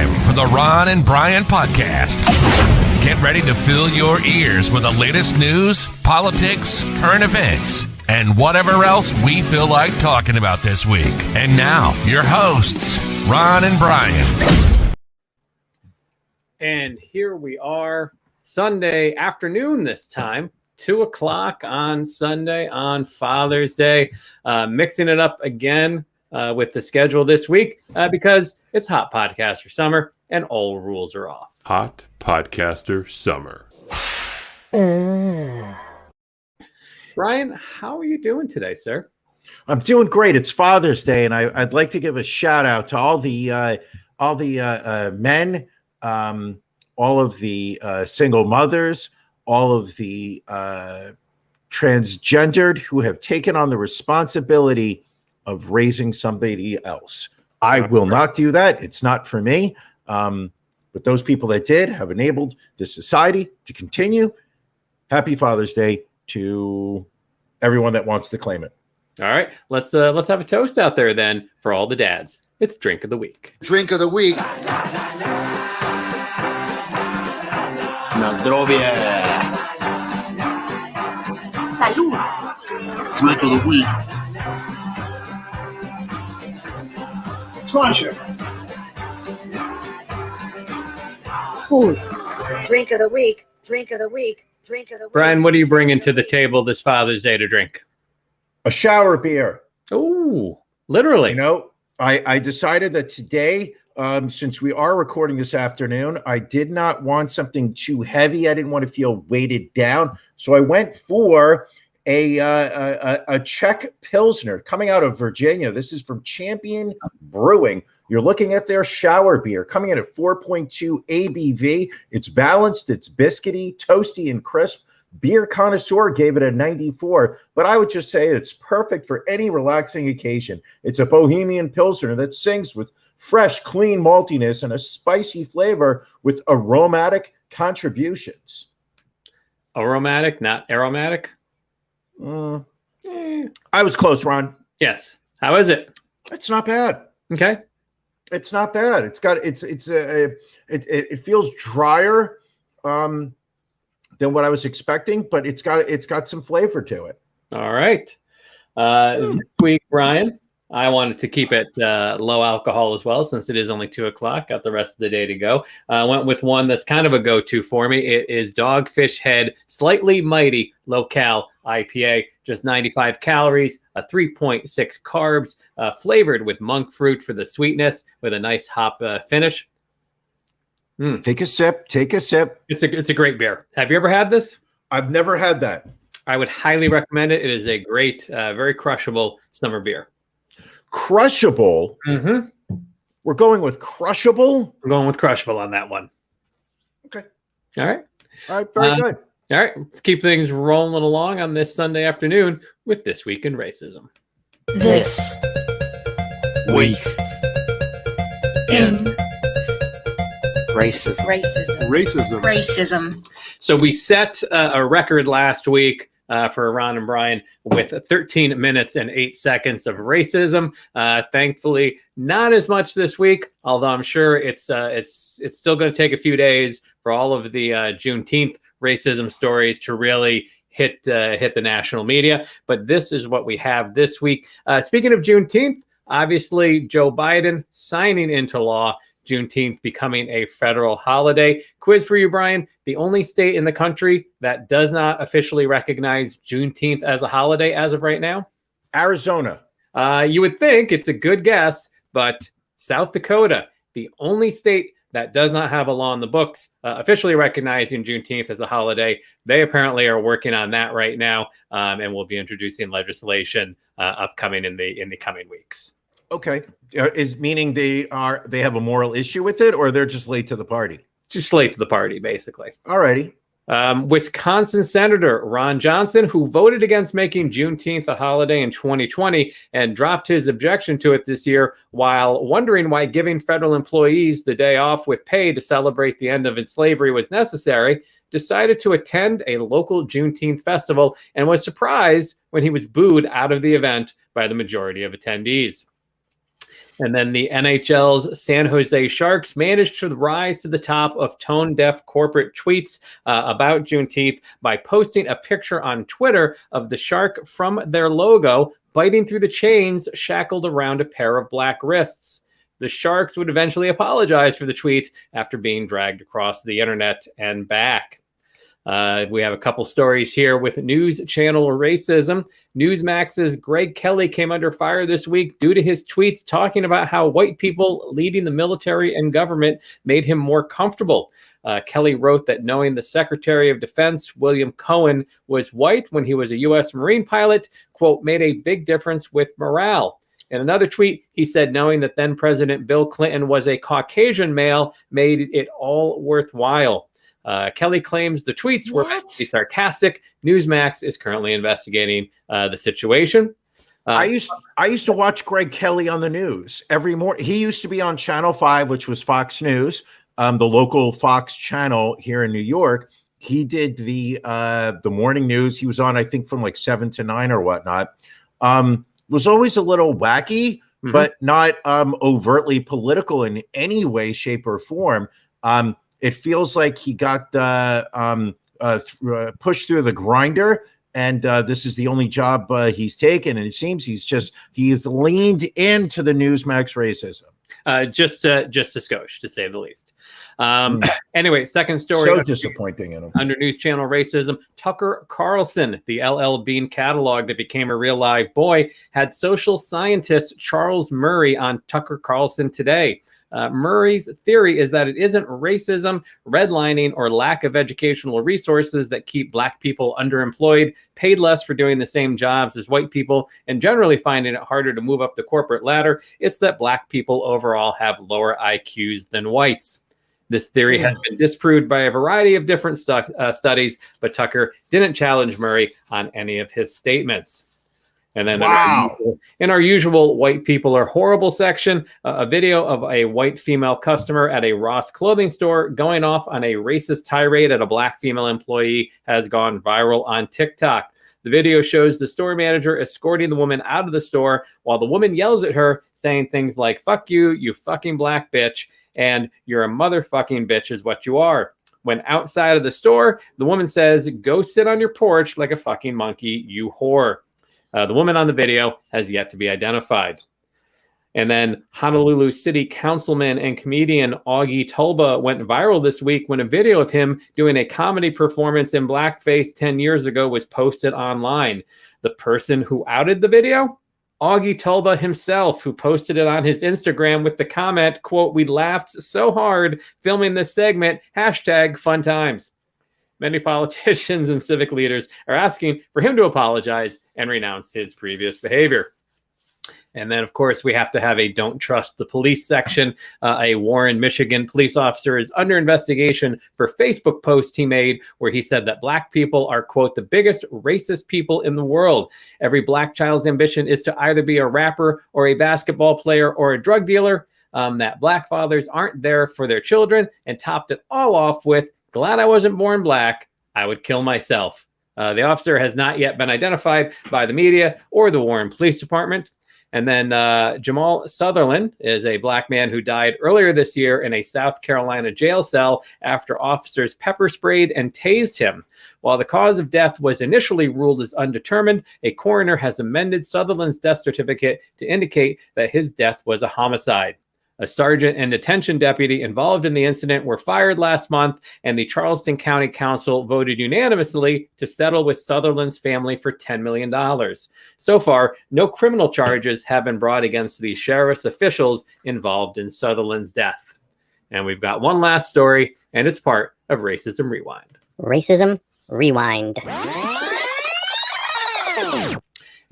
time for the Ron and Brian podcast. Get ready to fill your ears with the latest news, politics, current events, and whatever else we feel like talking about this week. And now, your hosts, Ron and Brian. And here we are, Sunday afternoon this time, 2 o'clock on Sunday on Father's Day, mixing it up again with the schedule this week because it's Hot Podcaster Summer and all rules are off. Hot Podcaster Summer. Brian, how are you doing today, sir? I'm doing great. It's Father's Day, and I'd like to give a shout out to all the men, all of the single mothers, all of the transgendered who have taken on the responsibility of raising somebody else. I will not do that. It's not for me. But those people that did have enabled this society to continue. Happy Father's Day to everyone that wants to claim it. All right, let's have a toast out there then for all the dads. It's Drink of the Week. Drink of the Week. Na zdrowie. Salud. Drink of the Week. Pleasure. Drink of the week. Drink of the week. Drink of the week. Brian, what are you bringing to the table this Father's Day to drink? A shower beer. Oh, literally. You know, I decided that today, since we are recording this afternoon, I did not want something too heavy. I didn't want to feel weighted down. So I went for a Czech Pilsner coming out of Virginia. This is from Champion Brewing. You're looking at their shower beer coming in at 4.2 ABV. It's balanced, it's biscuity, toasty, and crisp. Beer connoisseur gave it a 94, but I would just say it's perfect for any relaxing occasion. It's a Bohemian Pilsner that sings with fresh, clean maltiness and a spicy flavor with aromatic contributions. Aromatic, not aromatic? I was close, Ron. Yes. How is it? It's not bad. Okay. It's not bad. It feels drier than what I was expecting, but it's got some flavor to it. All right. This week, Brian, I wanted to keep it low alcohol as well, since it is only 2 o'clock. Got the rest of the day to go. I went with one that's kind of a go-to for me. It is Dogfish Head Slightly Mighty Low-Cal IPA. Just 95 calories, 3.6 carbs, flavored with monk fruit for the sweetness, with a nice hop finish. Take a sip. It's a great beer. Have you ever had this? I've never had that. I would highly recommend it. It is a great, very crushable summer beer. Crushable? Mm-hmm. We're going with crushable? We're going with crushable on that one. Okay. All right. Very good. All right, let's keep things rolling along on this Sunday afternoon with This Week in Racism. This Week in racism. racism. So we set a record last week for Ron and Brian with 13 minutes and 8 seconds of racism. Thankfully, not as much this week, although I'm sure it's still going to take a few days for all of the Juneteenth racism stories to really hit the national media. But this is what we have this week. Speaking of Juneteenth, obviously Joe Biden signing into law Juneteenth becoming a federal holiday. Quiz for you, Brian. The only state in the country that does not officially recognize Juneteenth as a holiday as of right now? Arizona. You would think it's a good guess, but South Dakota, the only state that does not have a law in the books officially recognizing Juneteenth as a holiday. They apparently are working on that right now, and will be introducing legislation upcoming in the coming weeks. Okay, is meaning they have a moral issue with it, or they're just late to the party? Just late to the party, basically. All righty. Wisconsin Senator Ron Johnson, who voted against making Juneteenth a holiday in 2020 and dropped his objection to it this year while wondering why giving federal employees the day off with pay to celebrate the end of slavery was necessary, decided to attend a local Juneteenth festival and was surprised when he was booed out of the event by the majority of attendees. And then the NHL's San Jose Sharks managed to rise to the top of tone-deaf corporate tweets about Juneteenth by posting a picture on Twitter of the shark from their logo biting through the chains shackled around a pair of black wrists. The Sharks would eventually apologize for the tweet after being dragged across the internet and back. We have a couple stories here with news channel racism. Newsmax's Greg Kelly came under fire this week due to his tweets talking about how white people leading the military and government made him more comfortable. Kelly wrote that knowing the Secretary of Defense, William Cohen, was white when he was a U.S. Marine pilot, quote, made a big difference with morale. In another tweet, he said knowing that then President Bill Clinton was a Caucasian male made it all worthwhile. Kelly claims the tweets were meant to be sarcastic. Newsmax is currently investigating the situation. I used to watch Greg Kelly on the news every morning. He used to be on Channel 5, which was Fox News, the local Fox channel here in New York. He did the morning news. He was on, I think, from like 7 to 9 or whatnot. Was always a little wacky, but not overtly political in any way, shape, or form. It feels like he got pushed through the grinder, and this is the only job he's taken. And it seems he's leaned into the Newsmax racism. Just a skosh, to say the least. Anyway, second story. So disappointing in him. Under News Channel racism, Tucker Carlson, the LL Bean catalog that became a real live boy, had social scientist Charles Murray on Tucker Carlson today. Murray's theory is that it isn't racism, redlining, or lack of educational resources that keep black people underemployed, paid less for doing the same jobs as white people, and generally finding it harder to move up the corporate ladder. It's that black people overall have lower IQs than whites. This theory has been disproved by a variety of different studies, but Tucker didn't challenge Murray on any of his statements. And then in our usual white people are horrible section, a video of a white female customer at a Ross clothing store going off on a racist tirade at a black female employee has gone viral on TikTok. The video shows the store manager escorting the woman out of the store while the woman yells at her, saying things like, "Fuck you, you fucking black bitch," and "You're a motherfucking bitch is what you are." When outside of the store, the woman says, "Go sit on your porch like a fucking monkey, you whore." The woman on the video has yet to be identified. And then Honolulu City Councilman and comedian Augie Tulba went viral this week when a video of him doing a comedy performance in blackface 10 years ago was posted online. The person who outed the video? Augie Tulba himself, who posted it on his Instagram with the comment, quote, "We laughed so hard filming this segment, hashtag fun times." Many politicians and civic leaders are asking for him to apologize and renounce his previous behavior. And then, of course, we have to have a don't trust the police section. A Warren, Michigan police officer is under investigation for Facebook posts he made where he said that black people are, quote, "the biggest racist people in the world. Every black child's ambition is to either be a rapper or a basketball player or a drug dealer. That black fathers aren't there for their children," and topped it all off with, "Glad I wasn't born black. I would kill myself." The officer has not yet been identified by the media or the Warren Police Department. And then Jamal Sutherland is a black man who died earlier this year in a South Carolina jail cell after officers pepper sprayed and tased him. While the cause of death was initially ruled as undetermined, a coroner has amended Sutherland's death certificate to indicate that his death was a homicide. A sergeant and detention deputy involved in the incident were fired last month, and the Charleston County Council voted unanimously to settle with Sutherland's family for $10 million. So far, no criminal charges have been brought against the sheriff's officials involved in Sutherland's death. And we've got one last story, and it's part of Racism Rewind. Racism Rewind.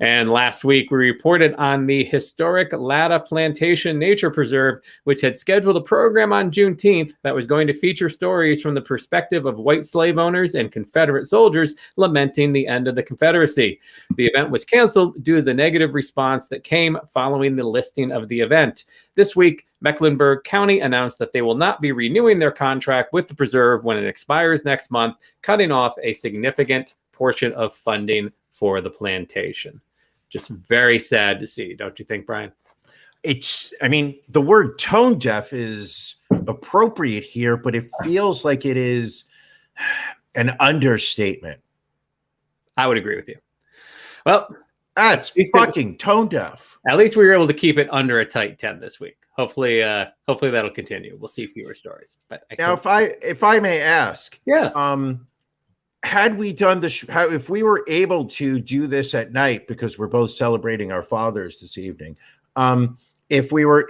And last week, we reported on the historic Latta Plantation Nature Preserve, which had scheduled a program on Juneteenth that was going to feature stories from the perspective of white slave owners and Confederate soldiers lamenting the end of the Confederacy. The event was canceled due to the negative response that came following the listing of the event. This week, Mecklenburg County announced that they will not be renewing their contract with the preserve when it expires next month, cutting off a significant portion of funding for the plantation. Just very sad to see, don't you think, Brian? I mean, the word tone deaf is appropriate here, but it feels like it is an understatement. I would agree with you. Well, That's fucking tone deaf. at least we were able to keep it under a tight 10 this week. Hopefully that'll continue. We'll see fewer stories. But Now, if I may ask, yes, had we done if we were able to do this at night, because we're both celebrating our fathers this evening, if we were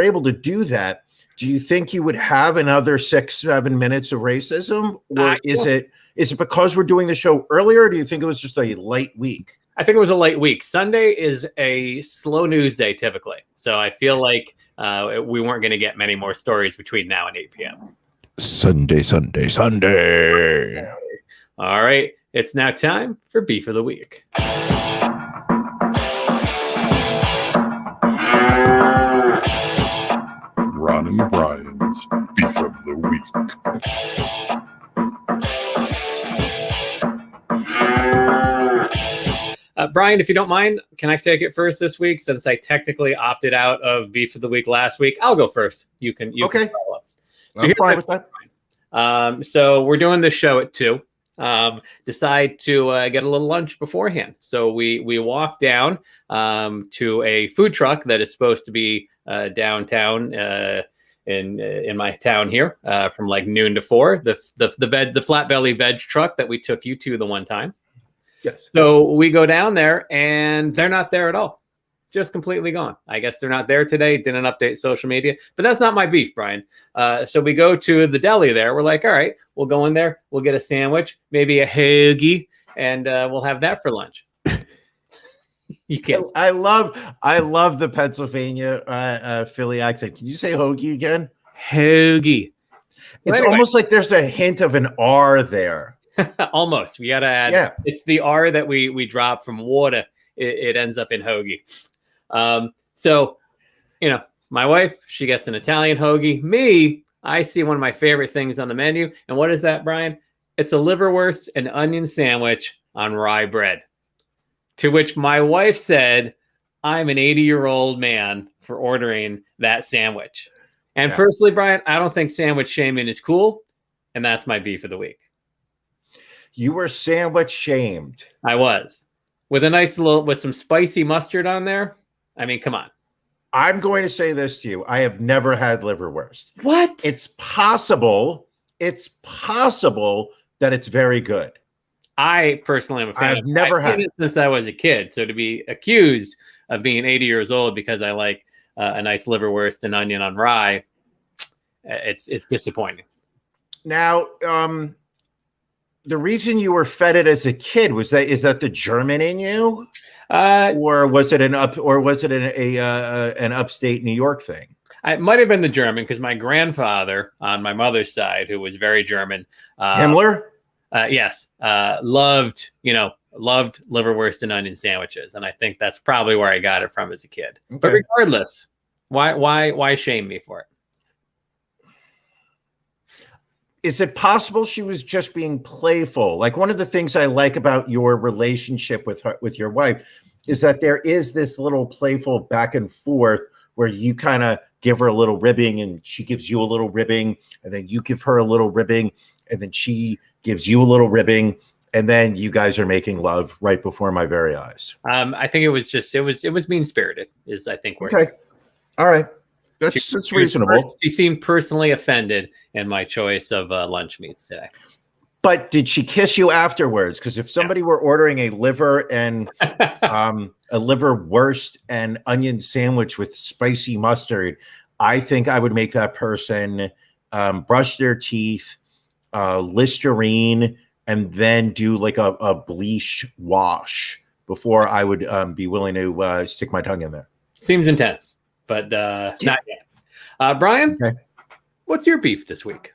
able to do that, do you think you would have another 6-7 minutes of racism, or is it because we're doing the show earlier, or do you think it was just a light week? I think it was a light week. Sunday is a slow news day typically, so I feel like we weren't going to get many more stories between now and 8 p.m. Sunday. All right, it's now time for Beef of the Week. Ron and Brian's Beef of the Week. Brian, if you don't mind, can I take it first this week since I technically opted out of Beef of the Week last week? I'll go first. You can follow us. So I'm fine with that. So we're doing this show at 2. Decide to get a little lunch beforehand. So we walk down to a food truck that is supposed to be downtown in my town here from like noon to 4. The flat belly veg truck that we took you to the one time. Yes. So we go down there and they're not there at all. Just completely gone. I guess they're not there today. Didn't update social media, but that's not my beef, Brian. So we go to the deli there. We're like, all right, we'll go in there. We'll get a sandwich, maybe a hoagie, and we'll have that for lunch. You can't. I love the Pennsylvania Philly accent. Can you say hoagie again? Hoagie. It's almost like there's a hint of an R there. Almost. We got to add. Yeah. It's the R that we drop from water. It ends up in hoagie. So, my wife, she gets an Italian hoagie. Me, I see one of my favorite things on the menu. And what is that, Brian? It's a liverwurst and onion sandwich on rye bread. To which my wife said, I'm an 80-year-old man for ordering that sandwich. And personally, Brian, I don't think sandwich shaming is cool. And that's my beef of the week. You were sandwich shamed. I was. With some spicy mustard on there. I mean, come on. I'm going to say this to you. I have never had liverwurst. What? It's possible that it's very good. I personally am a fan. I've never had it since I was a kid. So to be accused of being 80 years old because I like a nice liverwurst and onion on rye, it's disappointing. Now, the reason you were fed it as a kid is that the German in you, or was it an upstate New York thing? It might have been the German because my grandfather on my mother's side, who was very German, Himmler, yes, loved liverwurst and onion sandwiches, and I think that's probably where I got it from as a kid. Okay. But regardless, why shame me for it? Is it possible she was just being playful? Like, one of the things I like about your relationship with your wife is that there is this little playful back and forth where you kind of give her a little ribbing and she gives you a little ribbing, and then you give her a little ribbing, and then she gives you a little ribbing, and then you guys are making love right before my very eyes. I think it was mean spirited. Is I think where. Okay, all right. That's reasonable. She seemed personally offended in my choice of lunch meats today. But did she kiss you afterwards? Because if somebody were ordering a liver and a liverwurst and onion sandwich with spicy mustard, I think I would make that person brush their teeth, Listerine, and then do like a bleach wash before I would be willing to stick my tongue in there. Seems intense. But not yet. Brian, okay. What's your beef this week?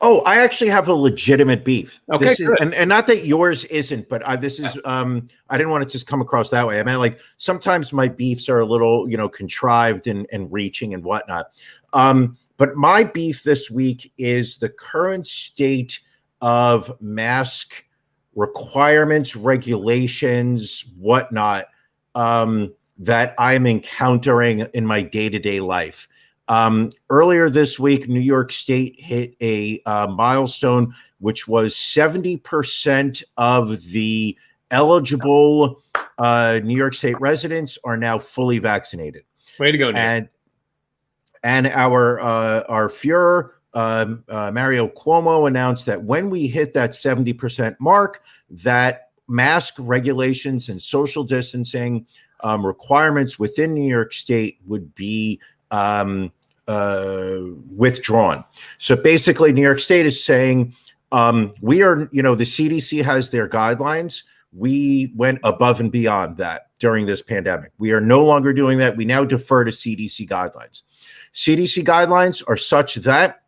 Oh, I actually have a legitimate beef. Okay, this is, and not that yours isn't, but this is. I didn't want it to just come across that way. I mean, like, sometimes my beefs are a little, contrived and reaching and whatnot. But my beef this week is the current state of mask requirements, regulations, whatnot. that I'm encountering in my day-to-day life. Earlier this week, New York State hit a milestone, which was 70% of the eligible New York State residents are now fully vaccinated. Way to go, Nick. And our Fuhrer, Mario Cuomo, announced that when we hit that 70% mark, that mask regulations and social distancing requirements within New York State would be withdrawn. So basically, New York State is saying, we are, the CDC has their guidelines. We went above and beyond that during this pandemic. We are no longer doing that. We now defer to CDC guidelines. CDC guidelines are such that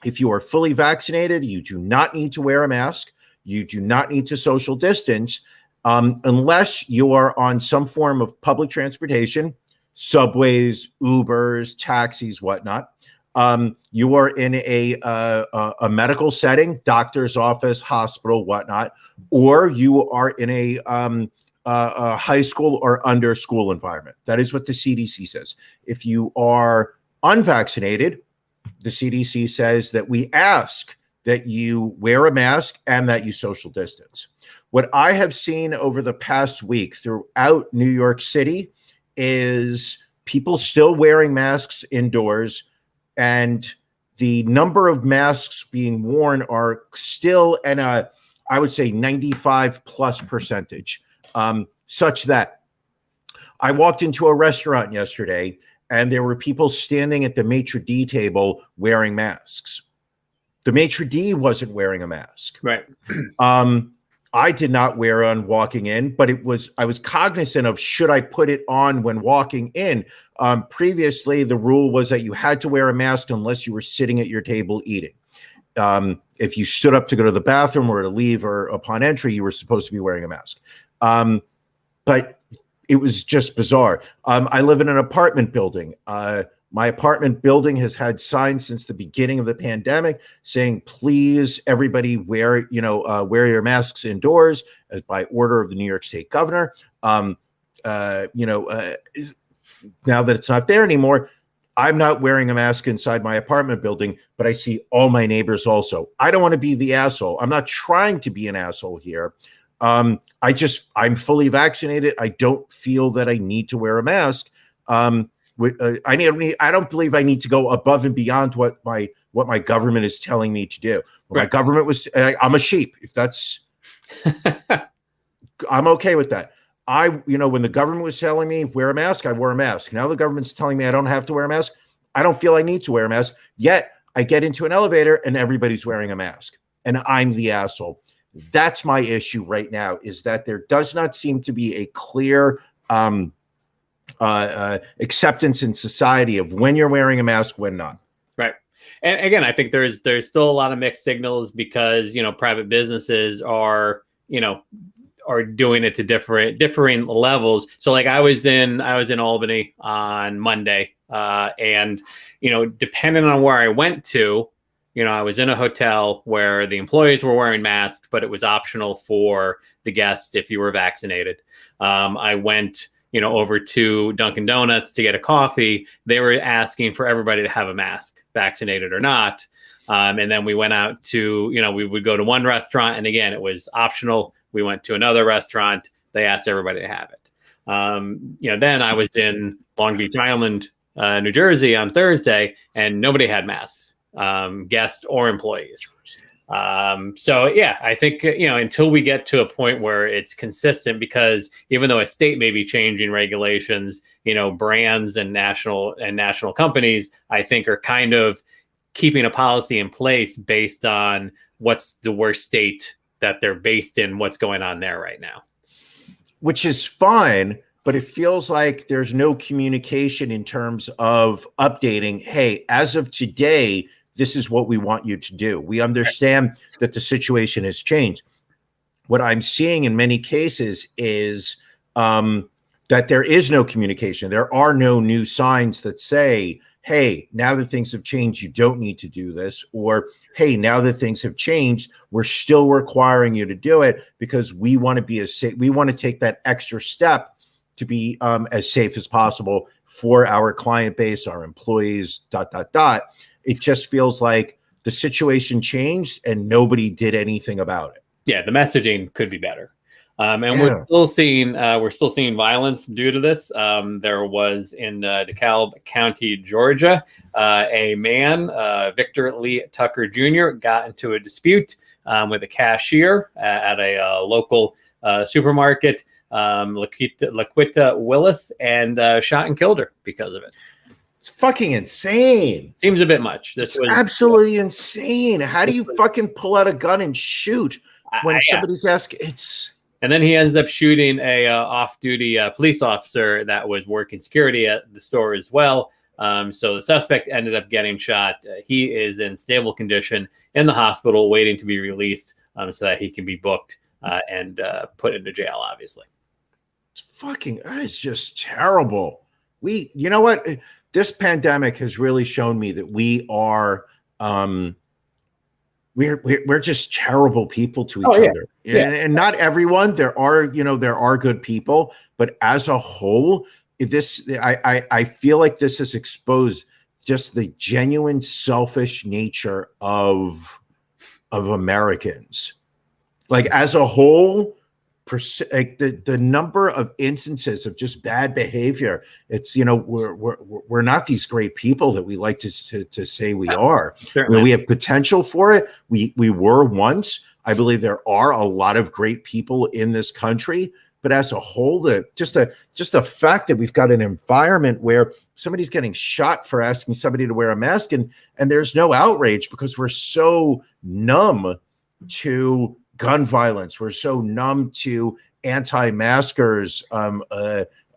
if you are fully vaccinated, you do not need to wear a mask. You do not need to social distance unless you are on some form of public transportation, subways, Ubers, taxis, whatnot. You are in a medical setting, doctor's office, hospital, whatnot, or you are in a high school or under school environment. That is what the CDC says. If you are unvaccinated, the CDC says that we ask that you wear a mask and that you social distance. What I have seen over the past week throughout New York City is people still wearing masks indoors, and the number of masks being worn are still in a, I would say, 95+%, such that I walked into a restaurant yesterday and there were people standing at the maitre d' table wearing masks. The maitre d' wasn't wearing a mask. Right. I did not wear on walking in, but I was cognizant of, should I put it on when walking in? Previously, the rule was that you had to wear a mask unless you were sitting at your table eating. If you stood up to go to the bathroom or to leave or upon entry, you were supposed to be wearing a mask. But it was just bizarre. I live in an apartment building. My apartment building has had signs since the beginning of the pandemic saying, please, everybody wear your masks indoors, as by order of the New York State governor. Now that it's not there anymore, I'm not wearing a mask inside my apartment building, but I see all my neighbors also. I don't want to be the asshole. I'm not trying to be an asshole here. I'm fully vaccinated. I don't feel that I need to wear a mask. I don't believe I need to go above and beyond what my government is telling me to do. Right. My government was, I'm a sheep. If that's, I'm okay with that. When the government was telling me wear a mask, I wore a mask. Now the government's telling me I don't have to wear a mask. I don't feel I need to wear a mask. Yet I get into an elevator and everybody's wearing a mask, and I'm the asshole. That's my issue right now, is that there does not seem to be a clear acceptance in society of when you're wearing a mask, when not. Right. And again, I think there's still a lot of mixed signals because, private businesses are doing it to differing levels. So like I was in Albany on Monday, and, depending on where I went to, I was in a hotel where the employees were wearing masks, but it was optional for the guests if you were vaccinated. I went, over to Dunkin' Donuts to get a coffee. They were asking for everybody to have a mask, vaccinated or not. And then we went out to, we would go to one restaurant, and again, it was optional. We went to another restaurant. They asked everybody to have it. Then I was in Long Beach Island, New Jersey on Thursday, and nobody had masks. Guests or employees. So yeah, I think, until we get to a point where it's consistent, because even though a state may be changing regulations, brands and national companies, I think, are kind of keeping a policy in place based on what's the worst state that they're based in, what's going on there right now. Which is fine, but it feels like there's no communication in terms of updating. Hey, as of today, this is what we want you to do. We understand that the situation has changed. What I'm seeing in many cases is that there is no communication. There are no new signs that say, hey, now that things have changed, you don't need to do this. Or, hey, now that things have changed, we're still requiring you to do it because we want to we want to take that extra step to be as safe as possible for our client base, our employees, ... It just feels like the situation changed and nobody did anything about it. Yeah, the messaging could be better. And we're still seeing violence due to this. There was in DeKalb County, Georgia, a man, Victor Lee Tucker Jr., got into a dispute with a cashier at a local supermarket, Laquita Willis, and shot and killed her because of it. It's fucking insane. Seems a bit much. It's absolutely insane. How do you fucking pull out a gun and shoot when somebody's asking? And then he ends up shooting a off-duty police officer that was working security at the store as well. So the suspect ended up getting shot. He is in stable condition in the hospital, waiting to be released so that he can be booked and put into jail, obviously. That is just terrible. You know what? This pandemic has really shown me that we are we're just terrible people to each other. And not everyone. There are good people, but as a whole, I feel like this has exposed just the genuine selfish nature of Americans. Like as a whole, like the number of instances of just bad behavior, it's we're not these great people that we like to say we are. We have potential for it. We were once. I believe there are a lot of great people in this country, but as a whole, just the fact that we've got an environment where somebody's getting shot for asking somebody to wear a mask, and there's no outrage because we're so numb to gun violence. We're so numb to anti-maskers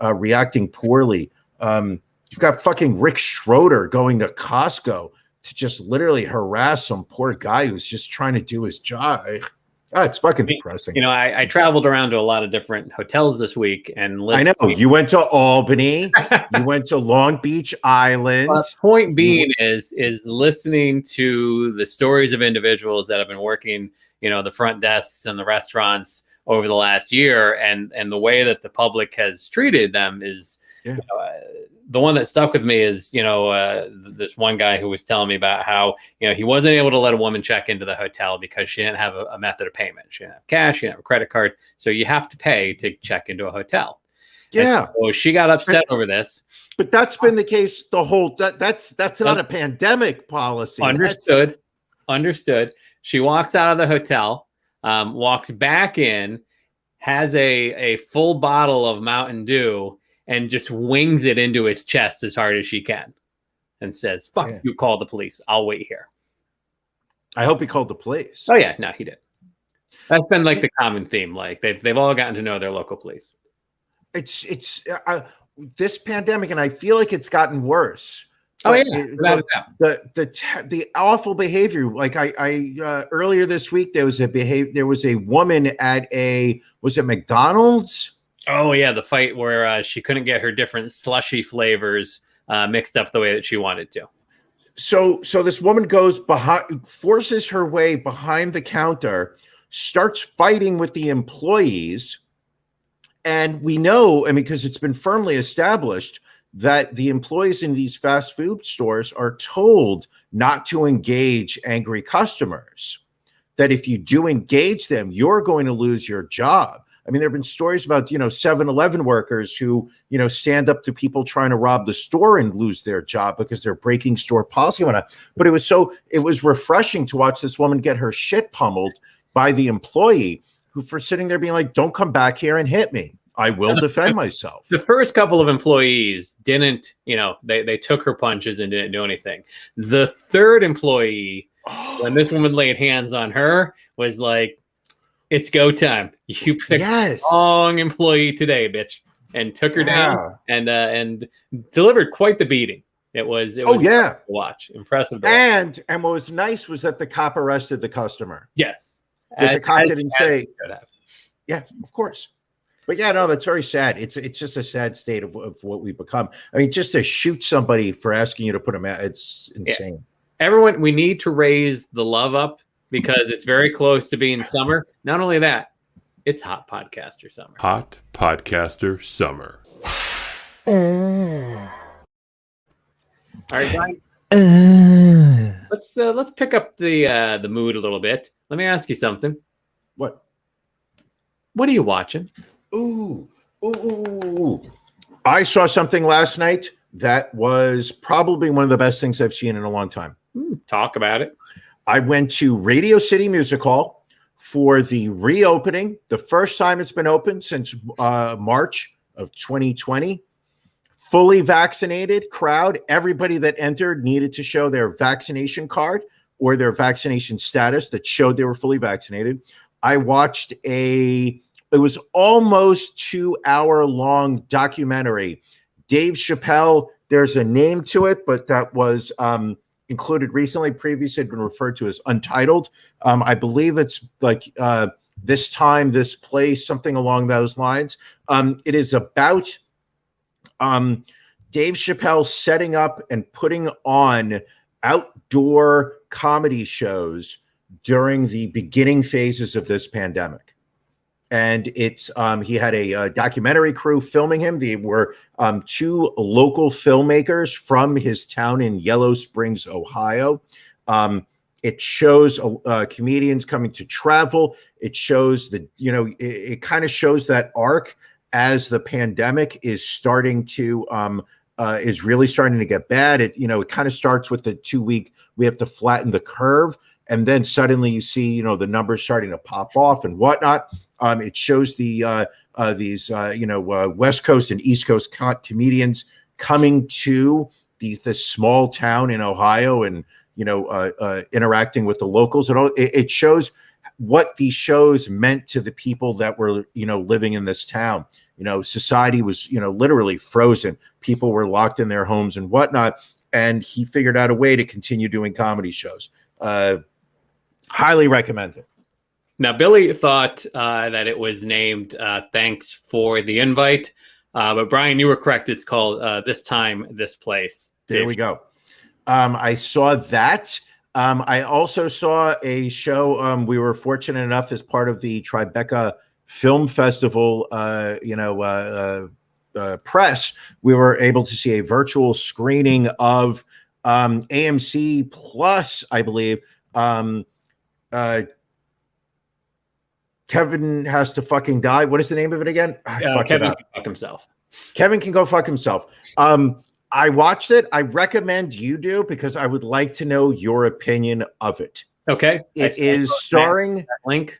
reacting poorly. You've got fucking Rick Schroeder going to Costco to just literally harass some poor guy who's just trying to do his job. It's fucking depressing. I traveled around to a lot of different hotels this week, and I know you went to Albany, you went to Long Beach Island. Point being is listening to the stories of individuals that have been working, the front desks and the restaurants over the last year, and the way that the public has treated them is, the one that stuck with me is, this one guy who was telling me about how, he wasn't able to let a woman check into the hotel because she didn't have a method of payment. She didn't have cash, she didn't have a credit card. So you have to pay to check into a hotel. Yeah. So she got upset over this. But that's been the case the whole, that's not a pandemic policy. Understood. She walks out of the hotel, walks back in, has a full bottle of Mountain Dew, and just wings it into his chest as hard as she can and says, fuck you, call the police. I'll wait here. I hope he called the police. Oh, yeah. No, he did. That's been like the common theme. Like they've all gotten to know their local police. It's this pandemic, and I feel like it's gotten worse. Oh, yeah. The awful behavior. Like I earlier this week, there was a woman at was it McDonald's? Oh, yeah. The fight where she couldn't get her different slushy flavors mixed up the way that she wanted to. So this woman goes behind, forces her way behind the counter, starts fighting with the employees. And we know, because it's been firmly established that the employees in these fast food stores are told not to engage angry customers, that if you do engage them, you're going to lose your job. There have been stories about, 7-Eleven workers who, stand up to people trying to rob the store and lose their job because they're breaking store policy and whatnot. But it was refreshing to watch this woman get her shit pummeled by the employee who, for sitting there being like, don't come back here and hit me. I will defend myself. The first couple of employees didn't, they took her punches and didn't do anything. The third employee, when this woman laid hands on her, was like, it's go time. You picked the wrong employee today, bitch, and took her down and delivered quite the beating. It was impressive to watch. Impressive. And what was nice was that the cop arrested the customer. Yes. The cop didn't say, yeah, of course. But yeah, no, that's very sad. It's just a sad state of what we've become. Just to shoot somebody for asking you to put them out, it's insane. Yeah. Everyone, we need to raise the love up because it's very close to being summer. Not only that, it's Hot Podcaster Summer. Hot Podcaster Summer. All right, Brian. Let's pick up the mood a little bit. Let me ask you something. What? What are you watching? Ooh. I saw something last night that was probably one of the best things I've seen in a long time. Talk about it. I went to Radio City Music Hall for the reopening, the first time it's been open since March of 2020. Fully vaccinated crowd. Everybody that entered needed to show their vaccination card or their vaccination status that showed they were fully vaccinated. I watched it was almost 2-hour long documentary. Dave Chappelle, there's a name to it, but that was included recently. Previously had been referred to as Untitled. I believe it's like This Time, This Place, something along those lines. It is about Dave Chappelle setting up and putting on outdoor comedy shows during the beginning phases of this pandemic. And it's he had a documentary crew filming him. They were 2 local filmmakers from his town in Yellow Springs, Ohio. It shows comedians coming to travel. It shows it kind of shows that arc as the pandemic is starting to is really starting to get bad. It kind of starts with the 2-week, we have to flatten the curve. And then suddenly you see, the numbers starting to pop off and whatnot. It shows these West Coast and East Coast comedians coming to this small town in Ohio and, interacting with the locals. It shows what these shows meant to the people that were, living in this town. Society was, literally frozen. People were locked in their homes and whatnot. And he figured out a way to continue doing comedy shows. Highly recommend it. Now, Billy thought that it was named Thanks for the Invite. But Brian, you were correct. It's called This Time, This Place. There we go. I saw that. I also saw a show. We were fortunate enough as part of the Tribeca Film Festival, press, we were able to see a virtual screening of AMC Plus, I believe. Kevin Has to Fucking Die. What is the name of it again? Kevin can fuck himself. Kevin Can Go Fuck Himself. I watched it. I recommend you do because I would like to know your opinion of it. Okay. It is starring... Link.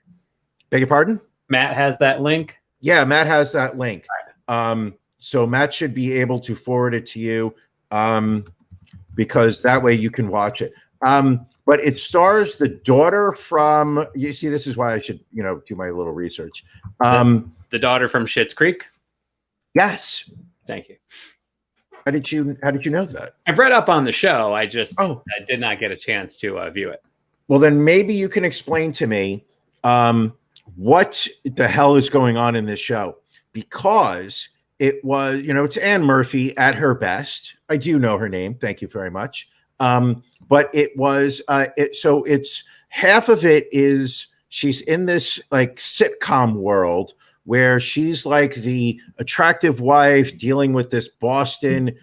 Beg your pardon? Matt has that link? Yeah, Matt has that link. So Matt should be able to forward it to you because that way you can watch it. But it stars the daughter from... You see, this is why I should, do my little research. The daughter from Schitt's Creek? Yes. Thank you. How did you know that? I've read up on the show. I did not get a chance to view it. Well, then maybe you can explain to me what the hell is going on in this show, because it was, it's Anne Murphy at her best. I do know her name. Thank you very much. But it was, so it's half of it is she's in this like sitcom world where she's like the attractive wife dealing with this Boston,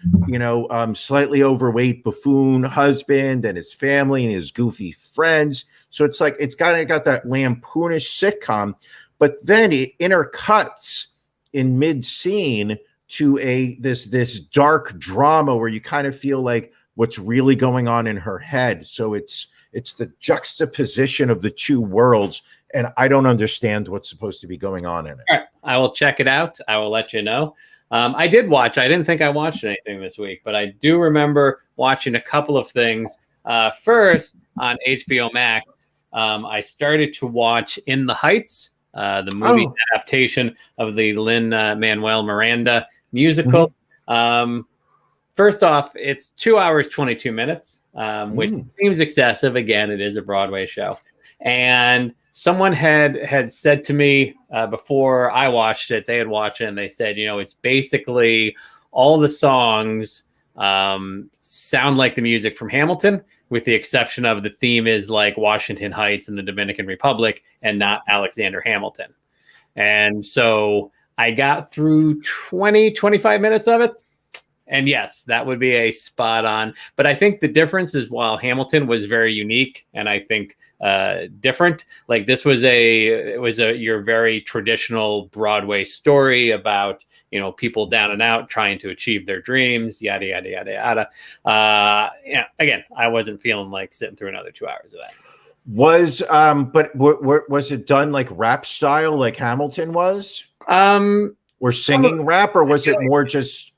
slightly overweight buffoon husband and his family and his goofy friends. So it's like, it's got that lampoonish sitcom, but then it intercuts in mid scene to this dark drama where you kind of feel like what's really going on in her head. So it's the juxtaposition of the two worlds. And I don't understand what's supposed to be going on in it. All right. I will check it out. I will let you know. I didn't think I watched anything this week, but I do remember watching a couple of things. First, on HBO Max, I started to watch In the Heights, the movie adaptation of the Lin-Manuel Miranda musical. Mm-hmm. First off, it's 2 hours, 22 minutes, which seems excessive. Again, it is a Broadway show. And someone had said to me before I watched it, they had watched it and they said, it's basically all the songs sound like the music from Hamilton, with the exception of the theme is like Washington Heights and the Dominican Republic and not Alexander Hamilton. And so I got through 25 minutes of it. And yes, that would be a spot on. But I think the difference is while Hamilton was very unique and I think different, like this was your very traditional Broadway story about, people down and out trying to achieve their dreams, yada, yada, yada, yada. Again, I wasn't feeling like sitting through another 2 hours of that. Was it done like rap style, like Hamilton was? Or singing rap, or was it more just?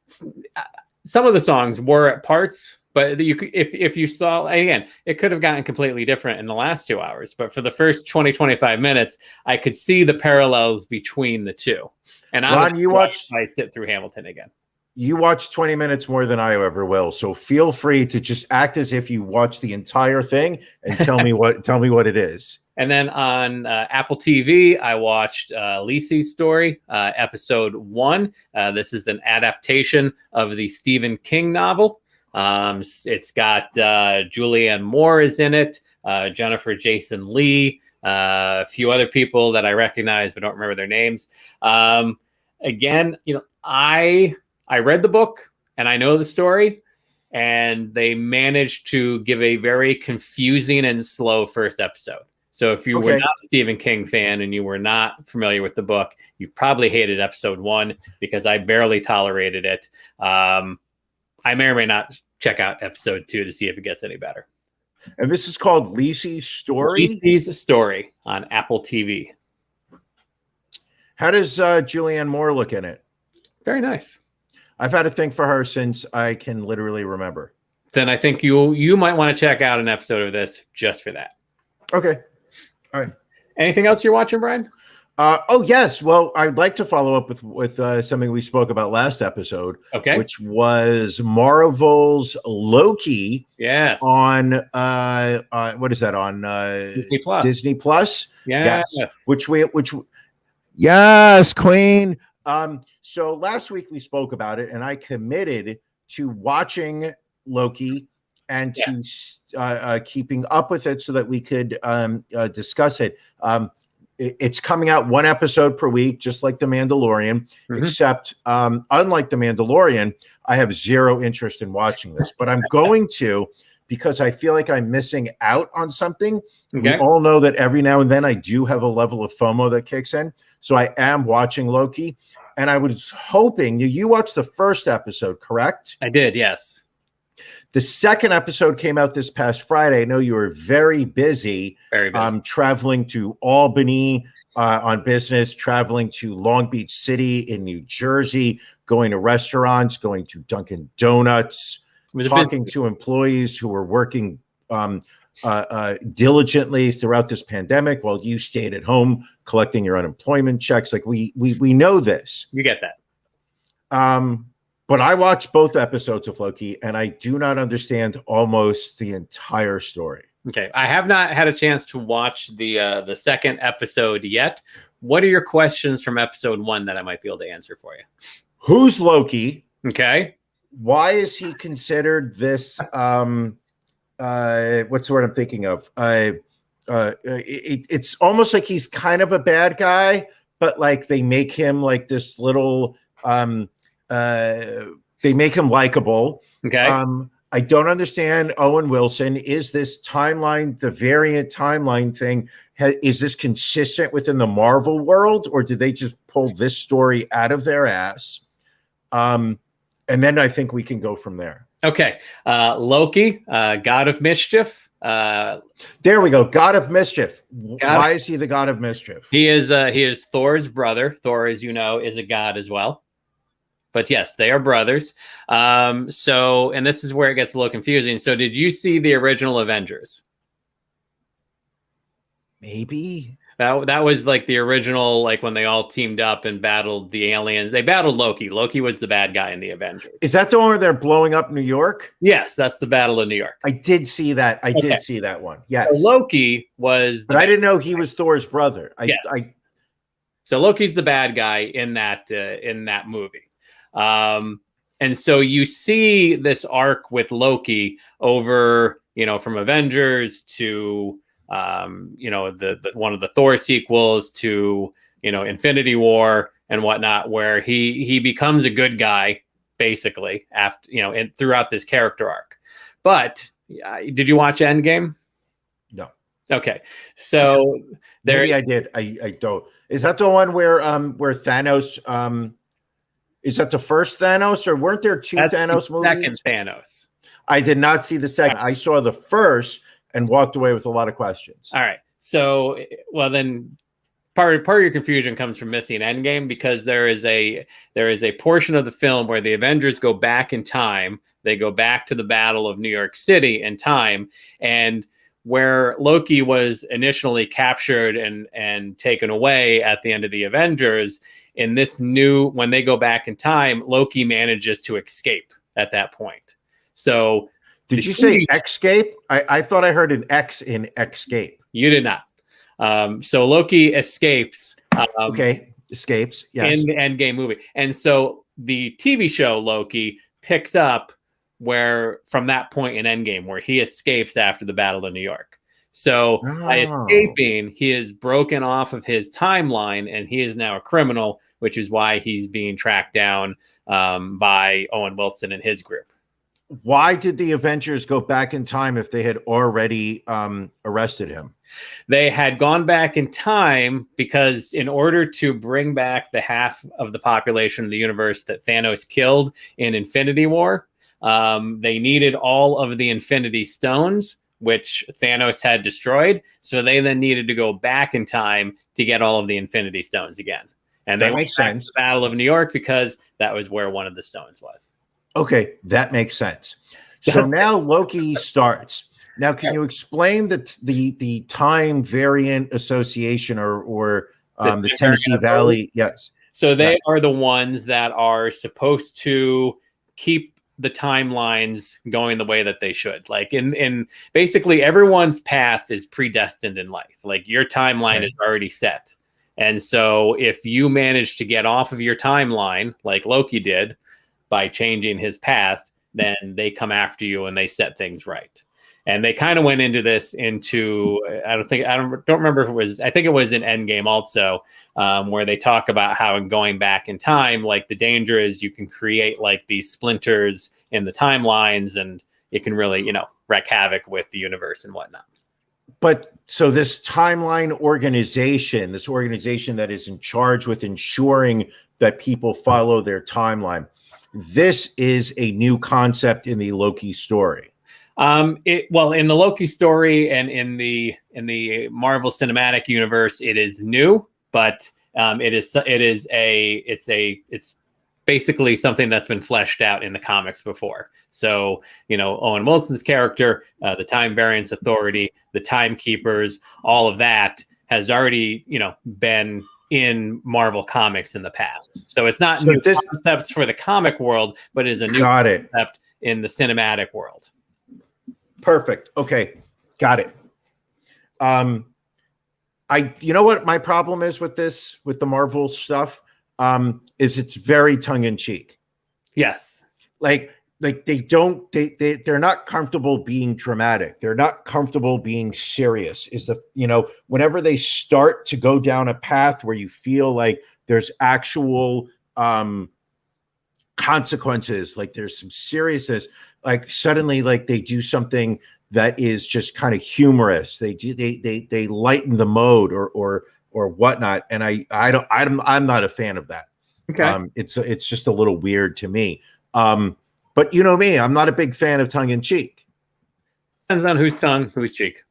Some of the songs were at parts, but if you saw, again, it could have gotten completely different in the last 2 hours. But for the first 25 minutes, I could see the parallels between the two. And Ron, I sit through Hamilton again. You watched 20 minutes more than I ever will, so feel free to just act as if you watched the entire thing and tell me what it is. And then on Apple TV, I watched Lisey's Story, episode 1. This is an adaptation of the Stephen King novel. It's got Julianne Moore is in it, Jennifer Jason Leigh, a few other people that I recognize but don't remember their names. Again, I read the book and I know the story, and they managed to give a very confusing and slow first episode. So if you were not a Stephen King fan and you were not familiar with the book, you probably hated episode 1 because I barely tolerated it. I may or may not check out episode 2 to see if it gets any better. And this is called Lisey's Story? Lisey's Story on Apple TV. How does Julianne Moore look in it? Very nice. I've had a thing for her since I can literally remember. Then I think you might want to check out an episode of this just for that. Okay. All right. Anything else you're watching, Brian? Yes. Well, I'd like to follow up with something we spoke about last episode. Okay. Which was Marvel's Loki. Yes. On what is that on Disney Plus? Disney Plus. Yes. Yes, Queen. So last week we spoke about it, and I committed to watching Loki and to keeping up with it so that we could discuss it. It's coming out one episode per week, just like The Mandalorian, except unlike The Mandalorian, I have zero interest in watching this, but I'm going to because I feel like I'm missing out on something. Okay. We all know that every now and then I do have a level of FOMO that kicks in. So I am watching Loki, and I was hoping you watched the first episode, correct? I did, yes. The second episode came out this past Friday. I know you were very busy. Traveling to Albany on business, traveling to Long Beach City in New Jersey, going to restaurants, going to Dunkin' Donuts, talking to employees who were working diligently throughout this pandemic while you stayed at home collecting your unemployment checks. Like we know this. You get that. But I watched both episodes of Loki, and I do not understand almost the entire story. Okay, I have not had a chance to watch the second episode yet. What are your questions from episode 1 that I might be able to answer for you? Who's Loki? Okay. Why is he considered this? What's the word I'm thinking of? It's almost like he's kind of a bad guy, but like they make him like this little. They make him likable. Okay. I don't understand Owen Wilson. Is this timeline, the variant timeline thing, is this consistent within the Marvel world, or did they just pull this story out of their ass? And then I think we can go from there. Okay. Loki, God of Mischief. There we go. God of Mischief. Why is he the God of Mischief? He is Thor's brother. Thor, as you know, is a god as well. But yes, they are brothers. And this is where it gets a little confusing. So did you see the original Avengers? Maybe. That was like the original, like when they all teamed up and battled the aliens. They battled Loki. Loki was the bad guy in the Avengers. Is that the one where they're blowing up New York? Yes, that's the Battle of New York. I did see that. I did see that one. Yes. So Loki was... But I didn't know he was Thor's brother. So Loki's the bad guy in that movie. And so you see this arc with Loki over, from Avengers to, the one of the Thor sequels to, Infinity War and whatnot, where he becomes a good guy basically, after and throughout this character arc. But did you watch Endgame? No. Okay, so maybe I did. I don't. Is that the one where Thanos? Is that the first Thanos, or weren't there two Thanos movies? Second Thanos. I did not see the second. I saw the first and walked away with a lot of questions. All right. So, well, then part of your confusion comes from missing Endgame, because there is a portion of the film where the Avengers go back in time. They go back to the Battle of New York City in time, and where Loki was initially captured and taken away at the end of the Avengers. In this when they go back in time, Loki manages to escape at that point. So did you say escape? I thought I heard an X in escape. You did not. So Loki escapes. Escapes. Yes. In the Endgame movie. And so the TV show Loki picks up from that point in Endgame, where he escapes after the Battle of New York. So by escaping, he is broken off of his timeline, and he is now a criminal, which is why he's being tracked down by Owen Wilson and his group. Why did the Avengers go back in time if they had already arrested him? They had gone back in time because in order to bring back the half of the population of the universe that Thanos killed in Infinity War, they needed all of the Infinity Stones, which Thanos had destroyed. So they then needed to go back in time to get all of the Infinity Stones again. And that makes sense. The Battle of New York, because that was where one of the stones was. Okay, that makes sense. So now Loki starts. Now, can you explain the time variant association or the Tennessee Valley? Yes. So they are the ones that are supposed to keep the timelines going the way that they should. Like in basically everyone's path is predestined in life. Like your timeline is already set. And so if you manage to get off of your timeline, like Loki did by changing his past, then they come after you and they set things right. And they kind of went into this I don't remember if it was, I think it was in Endgame also, where they talk about how in going back in time, like the danger is you can create like these splinters in the timelines, and it can really, wreak havoc with the universe and whatnot. But so this timeline organization, that is in charge with ensuring that people follow their timeline, this is a new concept in the Loki story. In the Loki story and in the Marvel Cinematic Universe, it is new, but it's basically something that's been fleshed out in the comics before. So, Owen Wilson's character, the Time Variance Authority, the Timekeepers, all of that has already, been in Marvel comics in the past. So it's not new concepts for the comic world, but it is a new concept in the cinematic world. Perfect. Okay. Got it. You know what my problem is with this, with the Marvel stuff, is it's very tongue in cheek. Yes. Like they're not comfortable being dramatic. They're not comfortable being serious. Whenever they start to go down a path where you feel like there's actual consequences, like there's some seriousness, like suddenly like they do something that is just kind of humorous. They lighten the mode or whatnot. And I'm not a fan of that. Okay. It's just a little weird to me. But you know me, I'm not a big fan of tongue in cheek. Depends on whose tongue, whose cheek.